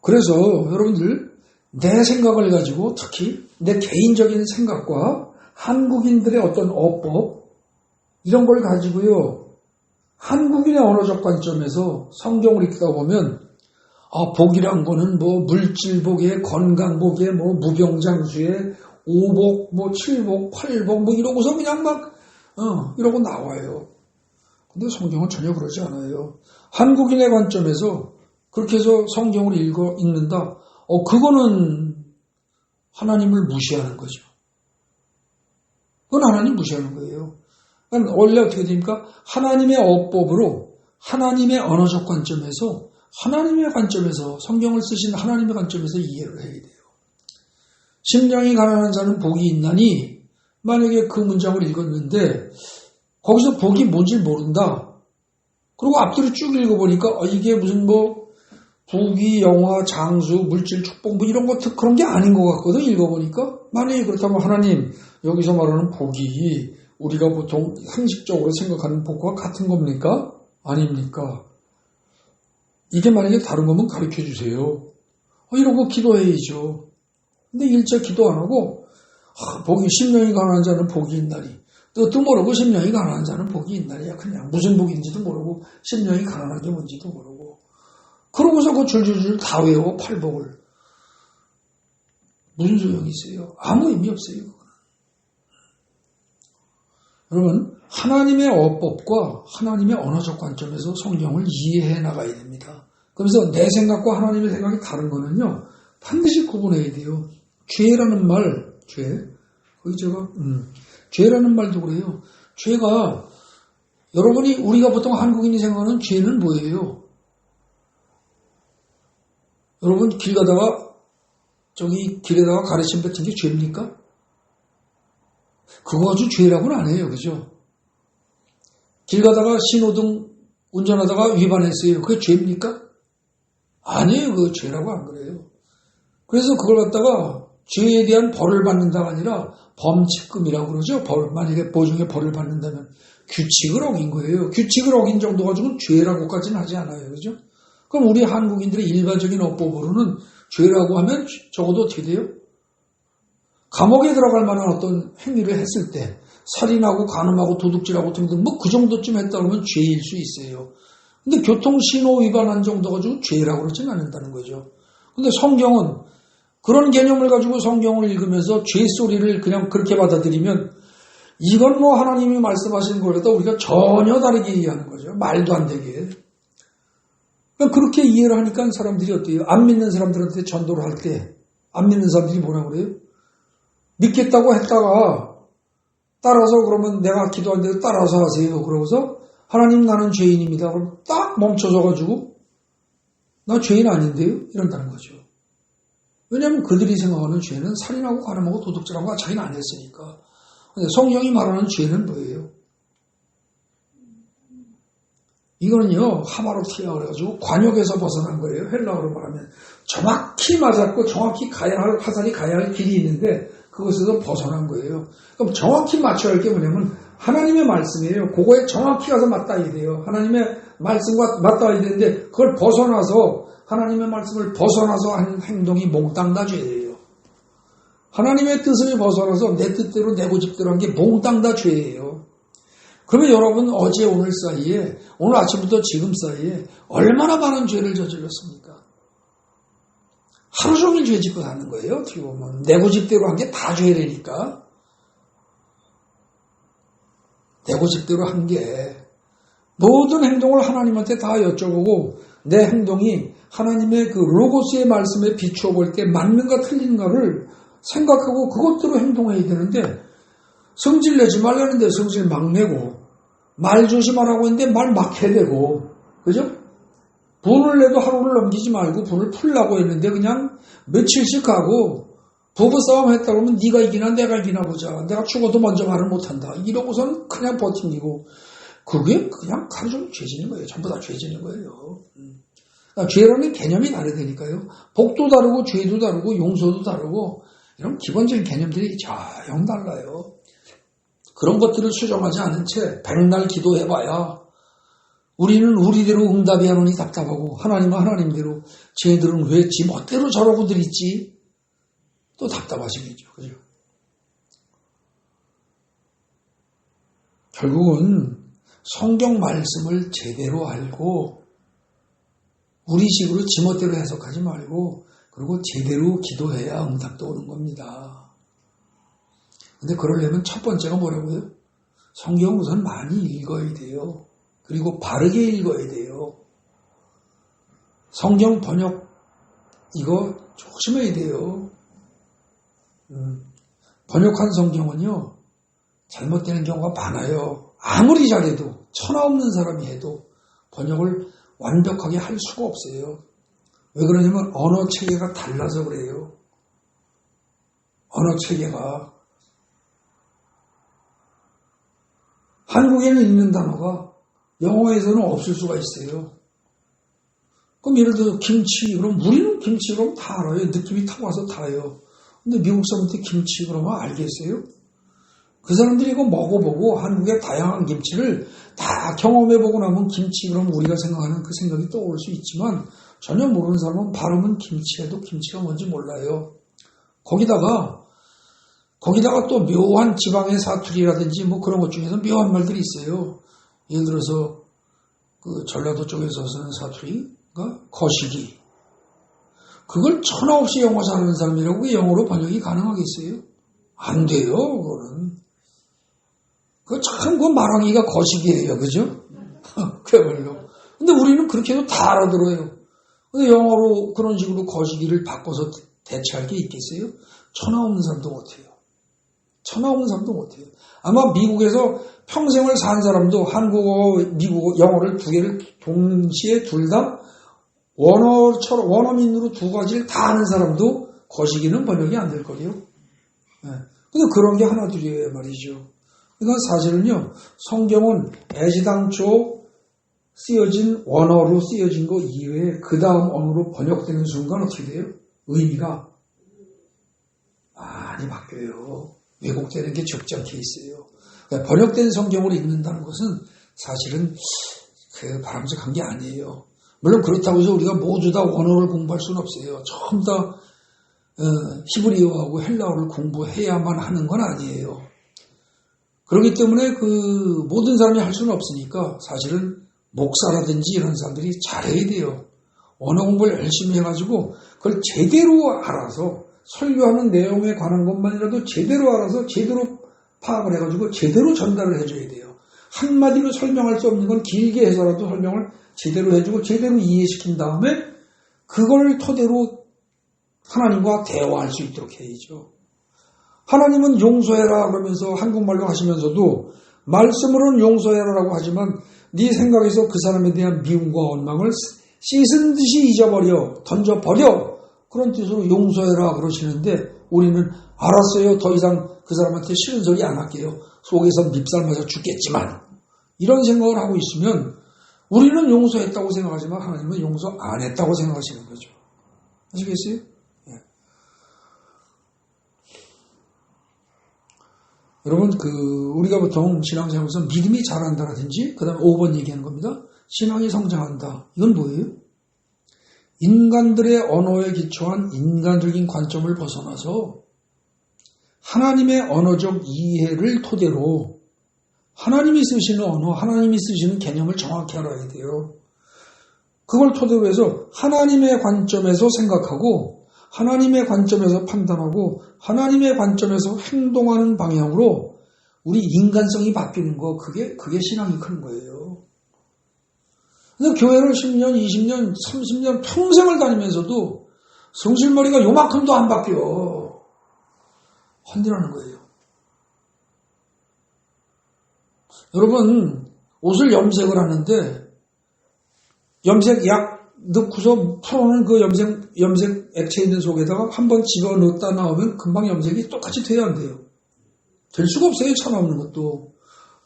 그래서 여러분들 내 생각을 가지고 특히 내 개인적인 생각과 한국인들의 어떤 어법 이런 걸 가지고요. 한국인의 언어적 관점에서 성경을 읽다 보면 복이란 거는 뭐 물질복에 건강복에 뭐 무병장수에 오복 뭐 칠복 팔복 뭐 이러고서 그냥 막 이러고 나와요. 근데 성경은 전혀 그러지 않아요. 한국인의 관점에서 그렇게 해서 성경을 읽는다. 그거는 하나님을 무시하는 거죠. 그건 하나님 무시하는 거예요. 그러니까 원래 어떻게 됩니까? 하나님의 어법으로 하나님의 언어적 관점에서 하나님의 관점에서 성경을 쓰신 하나님의 관점에서 이해를 해야 돼요. 심령이 가난한 자는 복이 있나니 만약에 그 문장을 읽었는데 거기서 복이 뭔지 모른다. 그리고 앞뒤로 쭉 읽어보니까 이게 무슨 뭐 부귀, 영화, 장수, 물질, 축복 뭐 이런 것 그런 게 아닌 것 같거든 읽어보니까. 만약에 그렇다면 하나님 여기서 말하는 복이 우리가 보통 상식적으로 생각하는 복과 같은 겁니까? 아닙니까? 이게 만약에 다른 거면 가르쳐 주세요. 이러고 기도해야죠. 근데 일체 기도 안 하고 복이 심령이 가난한 자는 복이 있나니 뜻도 모르고 심령이 가난한 자는 복이 있나니야. 그냥 무슨 복인지도 모르고 심령이 가난한 게 뭔지도 모르고 그러고서 그 줄줄줄 다 외워 팔복을. 무슨 소용이 있어요? 아무 의미 없어요. 여러분 하나님의 어법과 하나님의 언어적 관점에서 성경을 이해해 나가야 됩니다. 그래서 내 생각과 하나님의 생각이 다른 거는요. 반드시 구분해야 돼요. 죄라는 말, 거기 죄라는 말도 그래요. 죄가 우리가 보통 한국인이 생각하는 죄는 뭐예요? 여러분 길 가다가 길에다가 가래침 뱉은 게 죄입니까? 그거 아주 죄라고는 안 해요. 그죠? 길 가다가 신호등 운전하다가 위반했어요. 그게 죄입니까? 아니에요. 그 죄라고 안 그래요. 그래서 그걸 갖다가 죄에 대한 벌을 받는다가 아니라 범칙금이라고 그러죠. 만약에 보증에 벌을 받는다면 규칙을 어긴 거예요. 규칙을 어긴 정도 가지고는 죄라고까지는 하지 않아요. 그죠? 그럼 우리 한국인들의 일반적인 어법으로는 죄라고 하면 적어도 어떻게 돼요? 감옥에 들어갈 만한 어떤 행위를 했을 때 살인하고 간음하고 도둑질하고 등등 뭐 그 정도쯤 했다 그러면 죄일 수 있어요. 근데 교통신호 위반한 정도 가지고 죄라고 그러지는 않는다는 거죠. 근데 성경은 그런 개념을 가지고 성경을 읽으면서 죄 소리를 그냥 그렇게 받아들이면 이건 뭐 하나님이 말씀하시는 거보다 우리가 전혀 다르게 이해하는 거죠. 말도 안 되게. 그렇게 이해를 하니까 사람들이 어때요? 안 믿는 사람들한테 전도를 할 때 안 믿는 사람들이 뭐라 그래요? 믿겠다고 했다가 따라서 그러면 내가 기도한 대로 따라서 하세요. 그러고서 하나님 나는 죄인입니다. 그럼 딱 멈춰져가지고 나 죄인 아닌데요? 이런다는 거죠. 왜냐하면 그들이 생각하는 죄는 살인하고 간음하고 도둑질하고 자기는 안 했으니까. 근데 성경이 말하는 죄는 뭐예요? 이거는요, 하마로티아 그래가지고 관역에서 벗어난 거예요. 헬라어로 말하면. 정확히 맞았고 정확히 화살이 가야 할 길이 있는데 그것에서 벗어난 거예요. 그럼 정확히 맞춰야 할 게 뭐냐면 하나님의 말씀이에요. 그거에 정확히 가서 맞닿아야 돼요. 하나님의 말씀과 맞닿아야 되는데 그걸 벗어나서 하나님의 말씀을 벗어나서 하는 행동이 몽땅 다 죄예요. 하나님의 뜻을 벗어나서 내 뜻대로 내 고집대로 한 게 몽땅 다 죄예요. 그러면 여러분 어제 오늘 사이에 오늘 아침부터 지금 사이에 얼마나 많은 죄를 저질렀습니까? 하루 종일 죄 짓고 사는 거예요. 어떻게 보면 내 고집대로 한 게 다 죄라니까. 내 고집대로 한 게 모든 행동을 하나님한테 다 여쭤보고 내 행동이 하나님의 그 로고스의 말씀에 비추어 볼 때 맞는가 틀린가를 생각하고 그것대로 행동해야 되는데 성질 내지 말라는데 성질 막 내고 말 조심하라고 했는데 말 막 해대고 그죠? 분을 내도 하루를 넘기지 말고 분을 풀라고 했는데 그냥 며칠씩 가고 부부싸움 했다 그러면 네가 이기나 내가 이기나 보자. 내가 죽어도 먼저 말을 못한다. 이러고선 그냥 버티고 그게 그냥 하루 종일 죄지는 거예요. 전부 다 죄지는 거예요. 그러니까 죄라는 개념이 다르다니까요. 복도 다르고 죄도 다르고 용서도 다르고 이런 기본적인 개념들이 영 달라요. 그런 것들을 수정하지 않은 채 백날 기도해봐야 우리는 우리대로 응답이 하노니 답답하고 하나님은 하나님대로 쟤들은 왜 지 멋대로 저러고들 있지? 또 답답하시겠죠. 그죠? 결국은 성경 말씀을 제대로 알고 우리식으로 지멋대로 해석하지 말고 그리고 제대로 기도해야 응답도 오는 겁니다. 근데 그러려면 첫 번째가 뭐라고요? 성경 우선 많이 읽어야 돼요. 그리고 바르게 읽어야 돼요. 성경 번역 이거 조심해야 돼요. 번역한 성경은요 잘못되는 경우가 많아요. 아무리 잘해도 천하 없는 사람이 해도 번역을 완벽하게 할 수가 없어요. 왜 그러냐면 언어 체계가 달라서 그래요. 언어 체계가 한국에는 있는 단어가 영어에서는 없을 수가 있어요. 그럼 예를 들어서 김치 그럼 우리는 김치 그럼 다 알아요. 느낌이 탁 와서 다 알아요. 근데 미국 사람한테 김치 그러면 알겠어요? 그 사람들이 이거 먹어보고 한국의 다양한 김치를 다 경험해보고 나면 김치 그럼 우리가 생각하는 그 생각이 떠오를 수 있지만 전혀 모르는 사람은 발음은 김치해도 김치가 뭔지 몰라요. 거기다가 또 묘한 지방의 사투리라든지 뭐 그런 것 중에서 묘한 말들이 있어요. 예를 들어서 그 전라도 쪽에서 쓰는 사투리가 거시기. 그걸 천하 없이 영어 잘하는 사람이라고 그 영어로 번역이 가능하겠어요? 안 돼요, 그거는. 그 참, 그 말하기가 거시기예요, 그죠? 그야말로. 근데 우리는 그렇게 해도 다 알아들어요. 근데 영어로 그런 식으로 거시기를 바꿔서 대체할 게 있겠어요? 천하 없는 사람도 못해요. 천하 없는 사람도 못해요. 아마 미국에서 평생을 산 사람도 한국어, 미국어, 영어를 두 개를 동시에 둘 다 원어민으로 두 가지를 다 아는 사람도 거시기는 번역이 안 될 거예요. 네. 근데 그런 게 하나둘이에요 말이죠. 그러니까 사실은요, 성경은 애시당초 쓰여진 원어로 쓰여진 거 이외에 그 다음 언어로 번역되는 순간 어떻게 돼요? 의미가 많이 바뀌어요. 왜곡되는 게 적지 않게 있어요. 그러니까 번역된 성경으로 읽는다는 것은 사실은 바람직한 게 아니에요. 물론 그렇다고 해서 우리가 모두 다 원어를 공부할 수는 없어요. 전부 다 히브리어하고 헬라어를 공부해야만 하는 건 아니에요. 그렇기 때문에 모든 사람이 할 수는 없으니까 사실은 목사라든지 이런 사람들이 잘해야 돼요. 언어 공부를 열심히 해가지고 그걸 제대로 알아서 설교하는 내용에 관한 것만이라도 제대로 알아서 제대로 파악을 해가지고 제대로 전달을 해줘야 돼요. 한마디로 설명할 수 없는 건 길게 해서라도 설명을 제대로 해주고 제대로 이해시킨 다음에 그걸 토대로 하나님과 대화할 수 있도록 해야죠. 하나님은 용서해라 그러면서 한국말로 하시면서도 말씀으로는 용서해라라고 하지만 네 생각에서 그 사람에 대한 미움과 원망을 씻은 듯이 잊어버려 던져버려 그런 뜻으로 용서해라 그러시는데 우리는 알았어요. 더 이상 그 사람한테 싫은 소리 안 할게요. 속에선 밉살 맞아 죽겠지만 이런 생각을 하고 있으면 우리는 용서했다고 생각하지만 하나님은 용서 안 했다고 생각하시는 거죠. 아시겠어요? 예. 여러분 우리가 보통 신앙생활에서 믿음이 자란다라든지 그 다음에 5번 얘기하는 겁니다. 신앙이 성장한다. 이건 뭐예요? 인간들의 언어에 기초한 인간적인 관점을 벗어나서 하나님의 언어적 이해를 토대로 하나님이 쓰시는 언어, 하나님이 쓰시는 개념을 정확히 알아야 돼요. 그걸 토대로 해서 하나님의 관점에서 생각하고 하나님의 관점에서 판단하고 하나님의 관점에서 행동하는 방향으로 우리 인간성이 바뀌는 거 그게 신앙이 큰 거예요. 그래서 교회를 10년, 20년, 30년 평생을 다니면서도 성실머리가 요만큼도 안 바뀌어. 헌디라는 거예요. 여러분 옷을 염색을 하는데 염색 약 넣고서 풀어놓은 그 염색 액체 있는 속에다가 한번 집어넣었다 나오면 금방 염색이 똑같이 돼야 안 돼요. 될 수가 없어요. 차 나오는 것도.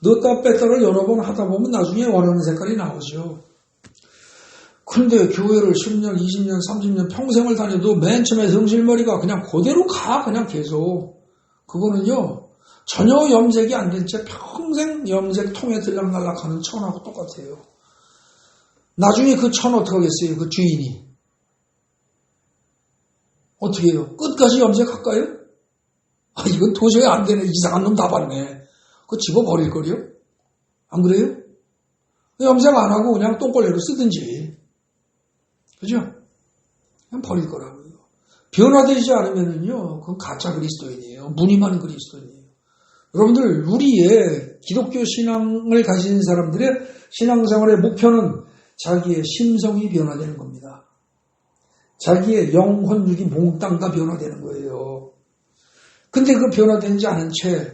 넣었다 뺐다를 여러 번 하다 보면 나중에 원하는 색깔이 나오죠. 근데 교회를 10년, 20년, 30년 평생을 다녀도 맨 처음에 성실머리가 그냥 그대로 가. 그냥 계속. 그거는요. 전혀 염색이 안 된 채 평생 염색통에 들락날락하는 천하고 똑같아요. 나중에 그 천 어떻게 하겠어요? 그 주인이. 어떻게 해요? 끝까지 염색할까요? 이건 도저히 안 되네. 이상한 놈 다 봤네. 그거 집어버릴 거요? 안 그래요? 염색 안 하고 그냥 똥걸레로 쓰든지. 그죠? 그냥 버릴 거라고요. 변화되지 않으면은요, 그건 가짜 그리스도인이에요. 무늬만 그리스도인이에요. 여러분들, 우리의 기독교 신앙을 가진 사람들의 신앙생활의 목표는 자기의 심성이 변화되는 겁니다. 자기의 영혼육이 몽땅 다 변화되는 거예요. 근데 그 변화되지 않은 채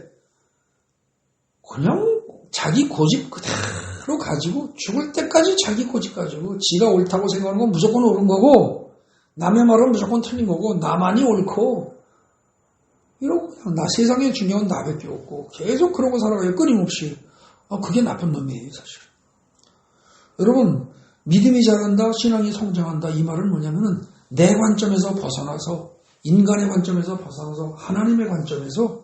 그냥 자기 고집 그대로 가지고 죽을 때까지 자기 고집 가지고 지가 옳다고 생각하는 건 무조건 옳은 거고 남의 말은 무조건 틀린 거고 나만이 옳고 이러고 그냥 세상에 중요한 나밖에 없고 계속 그러고 살아가요. 끊임없이. 그게 나쁜 놈이에요. 사실. 여러분 믿음이 자란다, 신앙이 성장한다 이 말은 뭐냐면은 내 관점에서 벗어나서 인간의 관점에서 벗어나서 하나님의 관점에서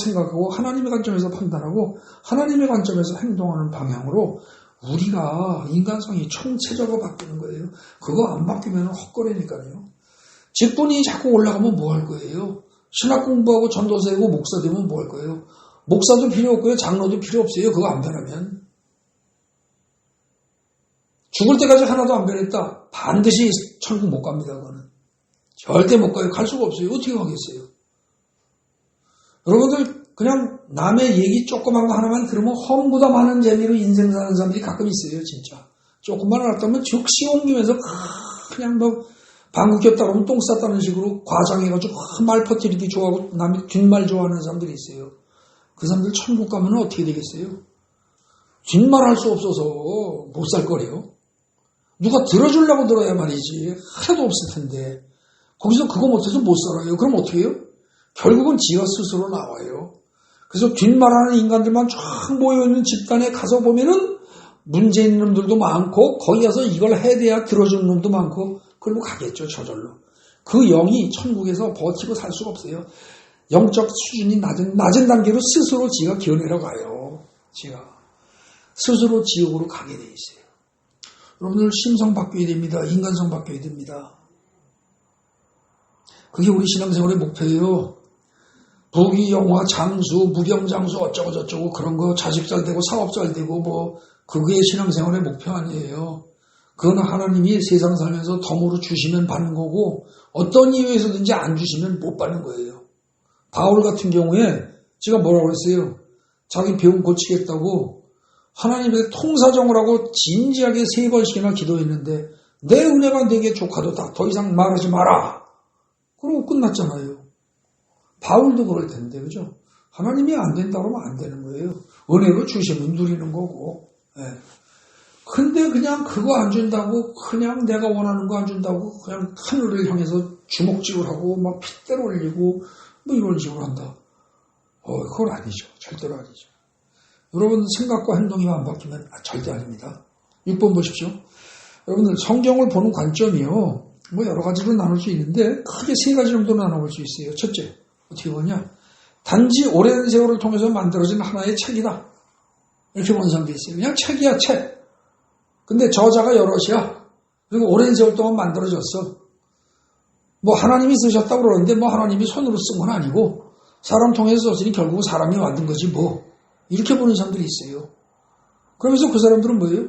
생각하고 하나님의 관점에서 판단하고 하나님의 관점에서 행동하는 방향으로 우리가 인간성이 총체적으로 바뀌는 거예요. 그거 안 바뀌면 헛거리니까요. 직분이 자꾸 올라가면 뭐 할 거예요? 신학 공부하고 전도사고 목사 되면 뭐 할 거예요? 목사도 필요 없고요. 장로도 필요 없어요. 그거 안 변하면. 죽을 때까지 하나도 안 변했다. 반드시 천국 못 갑니다. 그거는. 절대 못 가요. 갈 수가 없어요. 어떻게 가겠어요? 여러분들 그냥 남의 얘기 조그만 거 하나만 들으면 험보다 많은 재미로 인생 사는 사람들이 가끔 있어요. 진짜. 조금만 알았다면 즉시 옮기면서 그냥 방구 꼈다 그러면 똥 쌌다는 식으로 과장해가지고 말 퍼뜨리기 좋아하고 남이 뒷말 좋아하는 사람들이 있어요. 그 사람들 천국 가면 어떻게 되겠어요? 뒷말 할 수 없어서 못 살 거래요. 누가 들어주려고 들어야 말이지. 하나도 없을 텐데. 거기서 그거 못해서 못 살아요. 그럼 어떻게 해요? 결국은 지가 스스로 나와요. 그래서 뒷말하는 인간들만 쫙 모여있는 집단에 가서 보면은 문제 있는 놈들도 많고 거기 가서 이걸 해대야 들어주는 놈도 많고 그걸로 가겠죠. 저절로. 그 영이 천국에서 버티고 살 수가 없어요. 영적 수준이 낮은 단계로 스스로 지가 견해러 가요. 지가 스스로 지옥으로 가게 돼 있어요. 여러분들 심성 바뀌어야 됩니다. 인간성 바뀌어야 됩니다. 그게 우리 신앙생활의 목표예요. 부귀, 영화, 장수, 무병장수 어쩌고 저쩌고 그런 거 자식 잘 되고 사업 잘 되고 뭐 그게 신앙생활의 목표 아니에요. 그건 하나님이 세상 살면서 덤으로 주시면 받는 거고 어떤 이유에서든지 안 주시면 못 받는 거예요. 바울 같은 경우에 제가 뭐라고 그랬어요? 자기 병 고치겠다고 하나님의 통사정을 하고 진지하게 3번씩이나 기도했는데 내 은혜가 내게 족하도다. 더 이상 말하지 마라. 그러고 끝났잖아요. 바울도 그럴 텐데 그죠? 하나님이 안 된다고 하면 안 되는 거예요. 은혜로 주시면 누리는 거고. 예. 근데 그냥 그거 안 준다고 그냥 내가 원하는 거 안 준다고 그냥 하늘을 향해서 주먹질을 하고 막 핏대를 올리고 뭐 이런 식으로 한다. 그건 아니죠. 절대로 아니죠. 여러분 생각과 행동이 안 바뀌면 절대 아닙니다. 6번 보십시오. 여러분들 성경을 보는 관점이요. 뭐 여러 가지로 나눌 수 있는데 크게 3가지 정도 나눠볼 수 있어요. 첫째, 어떻게 보냐. 단지 오랜 세월을 통해서 만들어진 하나의 책이다. 이렇게 보는 사람도 있어요. 그냥 책이야, 책. 근데 저자가 여럿이야. 그리고 오랜 세월 동안 만들어졌어. 뭐 하나님이 쓰셨다고 그러는데 뭐 하나님이 손으로 쓴 건 아니고 사람 통해서 썼으니 결국 사람이 만든 거지 뭐. 이렇게 보는 사람들이 있어요. 그러면서 그 사람들은 뭐예요?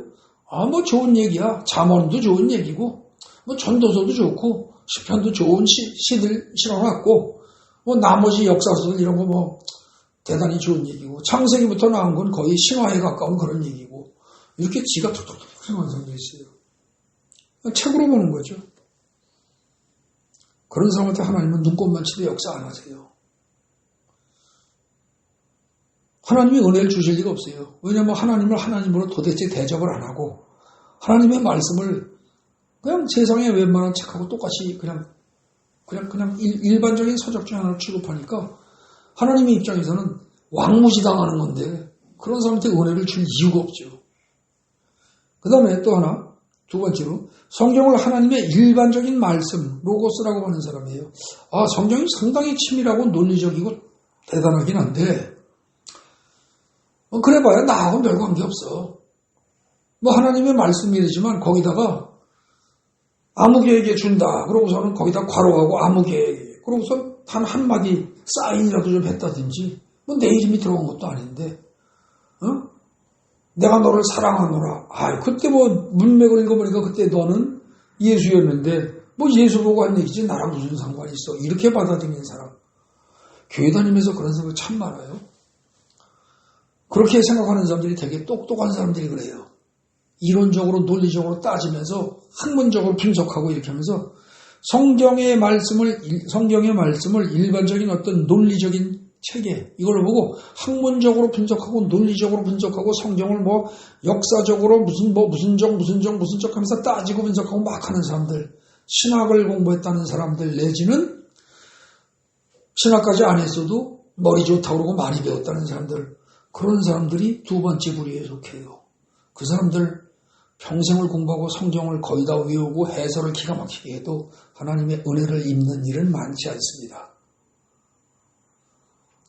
뭐 좋은 얘기야. 잠언도 좋은 얘기고 뭐 전도서도 좋고 시편도 좋은 시들 실어놨고 뭐 나머지 역사서들 이런 거 뭐 대단히 좋은 얘기고 창세기부터 나온 건 거의 신화에 가까운 그런 얘기고 이렇게 지가 툭툭툭 생각하는 사람도 있어요. 책으로 보는 거죠. 그런 사람한테 하나님은 눈꽃만 치도 역사 안 하세요. 하나님이 은혜를 주실 리가 없어요. 왜냐하면 하나님을 하나님으로 도대체 대접을 안 하고 하나님의 말씀을 그냥 세상에 웬만한 책하고 똑같이 그냥 일반적인 서적 중 하나를 취급하니까 하나님의 입장에서는 왕무시당하는 건데 그런 사람한테 은혜를 줄 이유가 없죠. 그 다음에 또 하나, 2번째로 성경을 하나님의 일반적인 말씀, 로고스라고 하는 사람이에요. 성경이 상당히 치밀하고 논리적이고 대단하긴 한데 그래봐야 나하고는 별 관계없어. 뭐 하나님의 말씀이지만 거기다가 아무개에게 준다. 그러고서는 거기다 괄호하고 아무개에게. 그러고서 단 한마디 사인이라도 좀 했다든지 뭐 내 이름이 들어간 것도 아닌데 내가 너를 사랑하노라. 그때 뭐 문맥을 읽어보니까 그때 너는 예수였는데 뭐 예수 보고 한 얘기지 나랑 무슨 상관이 있어. 이렇게 받아들이는 사람. 교회 다니면서 그런 사람이 참 많아요. 그렇게 생각하는 사람들이 되게 똑똑한 사람들이 그래요. 이론적으로 논리적으로 따지면서 학문적으로 분석하고 이렇게 하면서 성경의 말씀을 일반적인 어떤 논리적인 체계 이걸 보고 학문적으로 분석하고 논리적으로 분석하고 성경을 뭐 역사적으로 무슨 적 하면서 따지고 분석하고 막 하는 사람들, 신학을 공부했다는 사람들 내지는 신학까지 안 했어도 머리 좋다고 그러고 많이 배웠다는 사람들, 그런 사람들이 2번째 부류에 속해요. 그 사람들 평생을 공부하고 성경을 거의 다 외우고 해설을 기가 막히게 해도 하나님의 은혜를 입는 일은 많지 않습니다.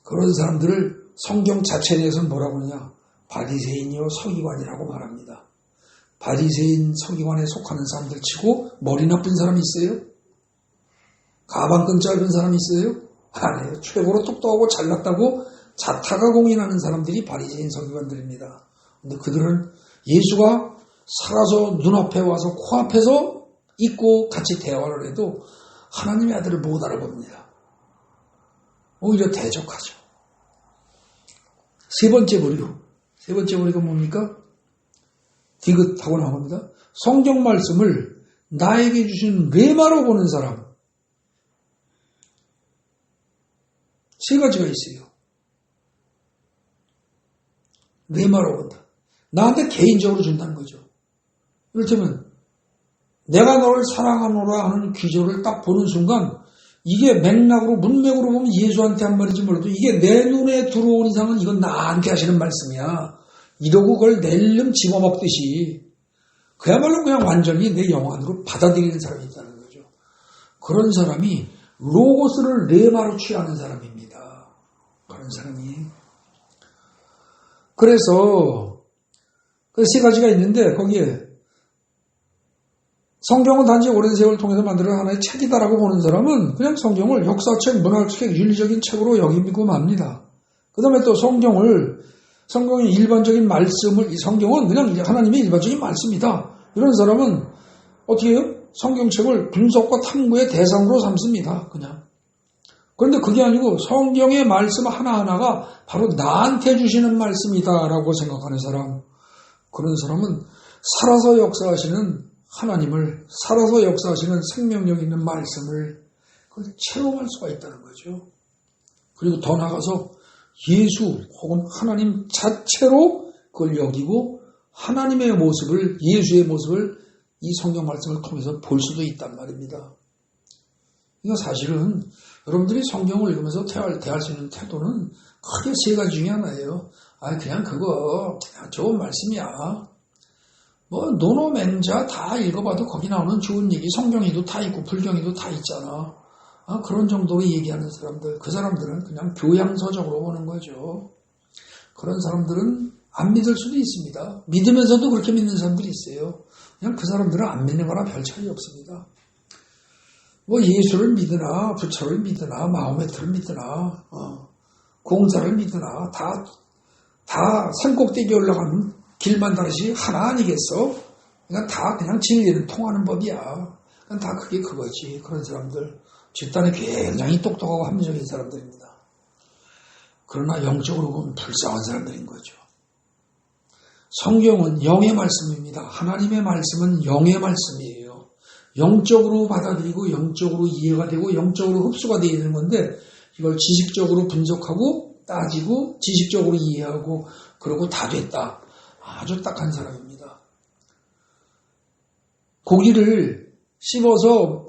그런 사람들을 성경 자체에 대해서는 뭐라고 하느냐? 바리새인이요 서기관이라고 말합니다. 바리새인 서기관에 속하는 사람들 치고 머리 나쁜 사람이 있어요? 가방끈 짧은 사람이 있어요? 아니에요. 최고로 똑똑하고 잘났다고 자타가 공인하는 사람들이 바리새인 서기관들입니다. 근데 그들은 예수가 살아서 눈앞에 와서 코앞에서 있고 같이 대화를 해도 하나님의 아들을 못 알아봅니다. 오히려 대적하죠. 세 번째 부류가 뭡니까? 디귿하고 나옵니다. 성경 말씀을 나에게 주신 레마로 보는 사람. 3가지가 있어요. 레마로 본다. 나한테 개인적으로 준다는 거죠. 이를테면 내가 너를 사랑하노라 하는 기조를 딱 보는 순간 이게 맥락으로 문맥으로 보면 예수한테 한 말인지 몰라도 이게 내 눈에 들어온 이상은 이건 나한테 하시는 말씀이야. 이러고 그걸 낼름 집어먹듯이 그야말로 그냥 완전히 내 영 안으로 받아들이는 사람이 있다는 거죠. 그런 사람이 로고스를 레마로 취하는 사람입니다. 그런 사람이. 그래서 그 세 가지가 있는데 거기에 성경은 단지 오랜 세월을 통해서 만들어낸 하나의 책이다라고 보는 사람은 그냥 성경을 역사책, 문학책, 윤리적인 책으로 여기고 맙니다. 그 다음에 또 성경의 일반적인 말씀을, 이 성경은 그냥 하나님의 일반적인 말씀이다. 이런 사람은 어떻게 해요? 성경책을 분석과 탐구의 대상으로 삼습니다. 그냥. 그런데 그게 아니고 성경의 말씀 하나하나가 바로 나한테 주시는 말씀이다라고 생각하는 사람, 그런 사람은 살아서 역사하시는 하나님을, 살아서 역사하시는 생명력 있는 말씀을 체험할 수가 있다는 거죠. 그리고 더 나아가서 예수 혹은 하나님 자체로 그걸 여기고 하나님의 모습을, 예수의 모습을 이 성경 말씀을 통해서 볼 수도 있단 말입니다. 그러니까 사실은 여러분들이 성경을 읽으면서 대할 수 있는 태도는 크게 세 가지 중에 하나예요. 그냥 그거 좋은 말씀이야. 노노맹자 다 읽어봐도 거기 나오는 좋은 얘기, 성경에도 다 있고 불경에도 다 있잖아. 그런 정도로 얘기하는 사람들, 그 사람들은 그냥 교양서적으로 보는 거죠. 그런 사람들은 안 믿을 수도 있습니다. 믿으면서도 그렇게 믿는 사람들이 있어요. 그냥 그 사람들은 안 믿는 거나 별 차이 없습니다. 예수를 믿으나 부처를 믿으나 마호메트를 믿으나 공사를 믿으나 다 산꼭대기에 올라가는 길만 다르시 하나 아니겠어? 그러니까 다 그냥 진리는 통하는 법이야. 그냥 다 그게 그거지. 그런 사람들 집단에 굉장히 똑똑하고 합리적인 사람들입니다. 그러나 영적으로 보면 불쌍한 사람들인 거죠. 성경은 영의 말씀입니다. 하나님의 말씀은 영의 말씀이에요. 영적으로 받아들이고 영적으로 이해가 되고 영적으로 흡수가 되어 있는 건데 이걸 지식적으로 분석하고 따지고 지식적으로 이해하고 그러고 다 됐다. 아주 딱한 사람입니다. 고기를 씹어서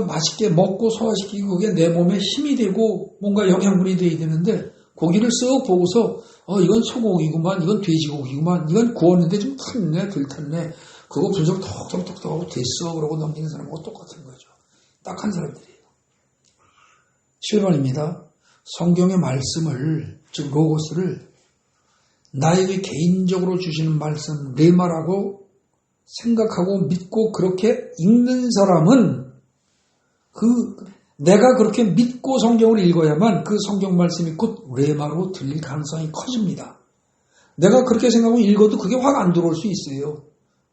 맛있게 먹고 소화시키고 그게 내 몸에 힘이 되고 뭔가 영양분이 되어야 되는데 고기를 쓱 보고서 이건 소고기구만, 이건 돼지고기구만, 이건 구웠는데 좀 탔네, 덜 탔네. 그거 분석 톡톡톡 하고 됐어. 그러고 넘기는 사람하고 똑같은 거죠. 딱한 사람들이에요. 7번입니다. 성경의 말씀을, 즉 로고스를 나에게 개인적으로 주시는 말씀, 레마라고 생각하고 믿고 그렇게 읽는 사람은 내가 그렇게 믿고 성경을 읽어야만 그 성경 말씀이 곧 레마로 들릴 가능성이 커집니다. 내가 그렇게 생각하고 읽어도 그게 확 안 들어올 수 있어요.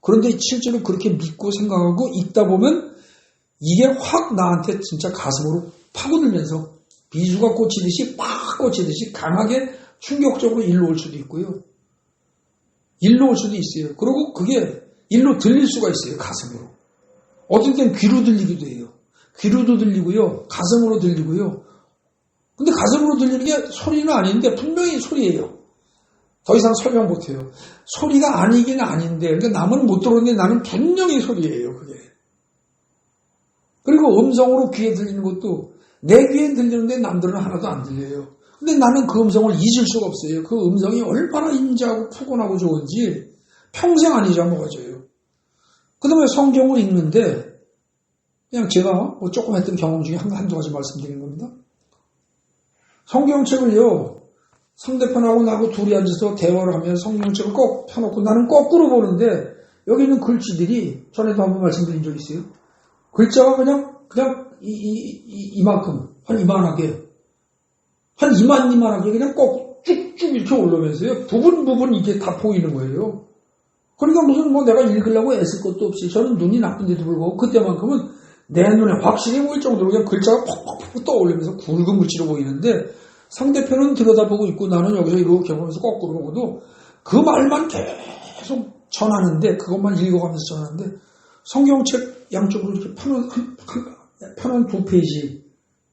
그런데 실제로 그렇게 믿고 생각하고 읽다 보면 이게 확 나한테 진짜 가슴으로 파고들면서 비수가 꽂히듯이 팍 꽂히듯이 강하게 충격적으로 일로 올 수도 있고요. 일로 올 수도 있어요. 그리고 그게 일로 들릴 수가 있어요. 가슴으로. 어떨 땐 귀로 들리기도 해요. 귀로도 들리고요. 가슴으로 들리고요. 근데 가슴으로 들리는 게 소리는 아닌데 분명히 소리예요. 더 이상 설명 못해요. 소리가 아니긴 아닌데 그러니까 남은 못 들었는데 나는 분명히 소리예요. 그게. 그리고 음성으로 귀에 들리는 것도 내 귀에 들리는데 남들은 하나도 안 들려요. 근데 나는 그 음성을 잊을 수가 없어요. 그 음성이 얼마나 인자하고 푸근하고 좋은지 평생 안 잊어먹어져요. 그 다음에 성경을 읽는데 그냥 제가 조금 했던 경험 중에 한두 가지 말씀드리는 겁니다. 성경책을요. 상대편하고 나하고 둘이 앉아서 대화를 하면 성경책을 꼭 펴놓고 나는 거꾸로 보는데 여기 있는 글씨들이 전에도 한번 말씀드린 적 있어요. 글자가 그냥 이만큼 한 이만하게 그냥 꼭 쭉쭉 이렇게 올라오면서요. 부분 이게 다 보이는 거예요. 그러니까 무슨 내가 읽으려고 애쓸 것도 없이 저는 눈이 나쁜데도 불구하고 그때만큼은 내 눈에 확실히 보일 정도로 그냥 글자가 퍽퍽퍽 떠올리면서 굵은 글씨로 보이는데 상대편은 들여다보고 있고 나는 여기서 이렇게 보면서 거꾸로 보고도 그 말만 계속 전하는데 그것만 읽어가면서 전하는데 성경책 양쪽으로 이렇게 펴놓은 2페이지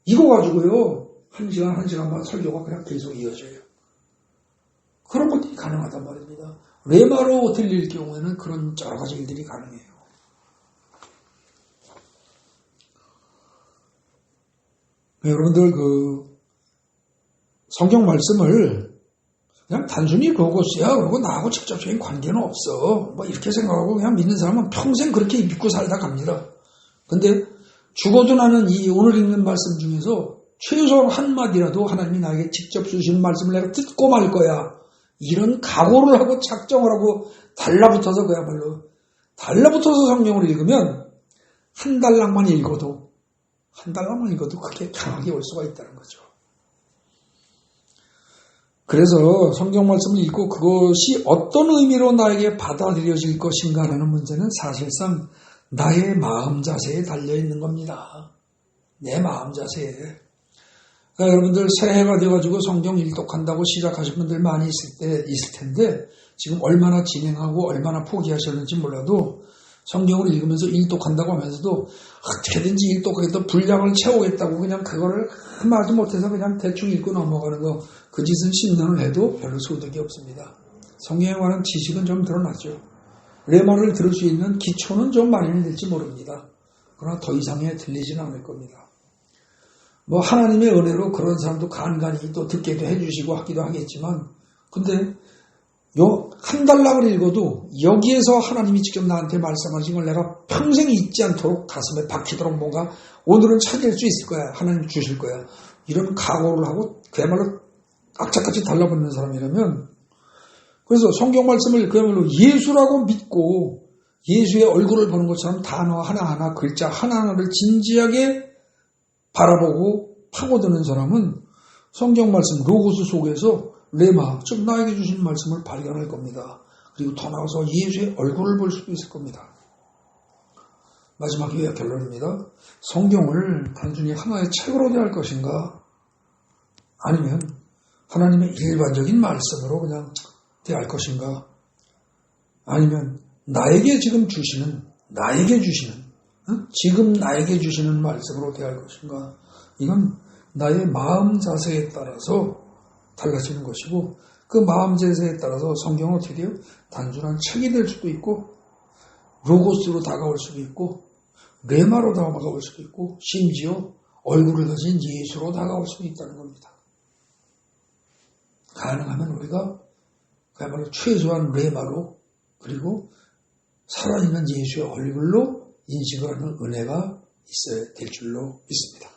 이거 가지고요 1시간만 설교가 그냥 계속 이어져요. 그런 것들이 가능하단 말입니다. 레마로 들릴 경우에는 그런 여러 가지 일들이 가능해요. 여러분들 성경 말씀을 그냥 단순히 로고스야. 그리고 나하고 직접적인 관계는 없어. 뭐 이렇게 생각하고 그냥 믿는 사람은 평생 그렇게 믿고 살다 갑니다. 근데 죽어도 나는 이 오늘 읽는 말씀 중에서 최소한 한마디라도 하나님이 나에게 직접 주시는 말씀을 내가 듣고 말 거야. 이런 각오를 하고 작정을 하고 달라붙어서 그야말로 달라붙어서 성경을 읽으면 한 달락만 읽어도 그렇게 강하게 올 수가 있다는 거죠. 그래서 성경 말씀을 읽고 그것이 어떤 의미로 나에게 받아들여질 것인가라는 문제는 사실상 나의 마음 자세에 달려있는 겁니다. 내 마음 자세에. 그러니까 여러분들 새해가 돼가지고 성경 일독한다고 시작하신 분들 많이 있을 텐데 지금 얼마나 진행하고 얼마나 포기하셨는지 몰라도 성경을 읽으면서 일독한다고 하면서도 어떻게든지 일독하겠다 분량을 채우겠다고 그냥 그거를 마지 못해서 그냥 대충 읽고 넘어가는 거 그 짓은 10년을 해도 별로 소득이 없습니다. 성경에 관한 지식은 좀 드러났죠. 레마를 들을 수 있는 기초는 좀 많이 될지 모릅니다. 그러나 더 이상에 들리지는 않을 겁니다. 뭐 하나님의 은혜로 그런 사람도 간간히 또 듣게도 해주시고 하기도 하겠지만 근데 요 한 달락을 읽어도 여기에서 하나님이 직접 나한테 말씀하신 걸 내가 평생 잊지 않도록 가슴에 박히도록 뭔가 오늘은 찾을 수 있을 거야. 하나님 주실 거야. 이런 각오를 하고 그야말로 악착같이 달라붙는 사람이라면 그래서 성경 말씀을 그야말로 예수라고 믿고 예수의 얼굴을 보는 것처럼 단어 하나하나 글자 하나하나를 진지하게 바라보고 파고드는 사람은 성경 말씀 로고스 속에서 레마, 즉 나에게 주신 말씀을 발견할 겁니다. 그리고 더 나아가서 예수의 얼굴을 볼 수도 있을 겁니다. 마지막 결론입니다. 성경을 단순히 하나의 책으로 대할 것인가 아니면 하나님의 일반적인 말씀으로 그냥 대할 것인가 아니면 나에게 지금 주시는 지금 나에게 주시는 말씀으로 대할 것인가 이건 나의 마음 자세에 따라서 달라지는 것이고 그 마음 자세에 따라서 성경은 어떻게 돼요? 단순한 책이 될 수도 있고 로고스로 다가올 수도 있고 레마로 다가올 수도 있고 심지어 얼굴을 가진 예수로 다가올 수도 있다는 겁니다. 가능하면 우리가 그야말로 최소한 레마로 그리고 살아있는 예수의 얼굴로 인식을 하는 은혜가 있어야 될 줄로 믿습니다.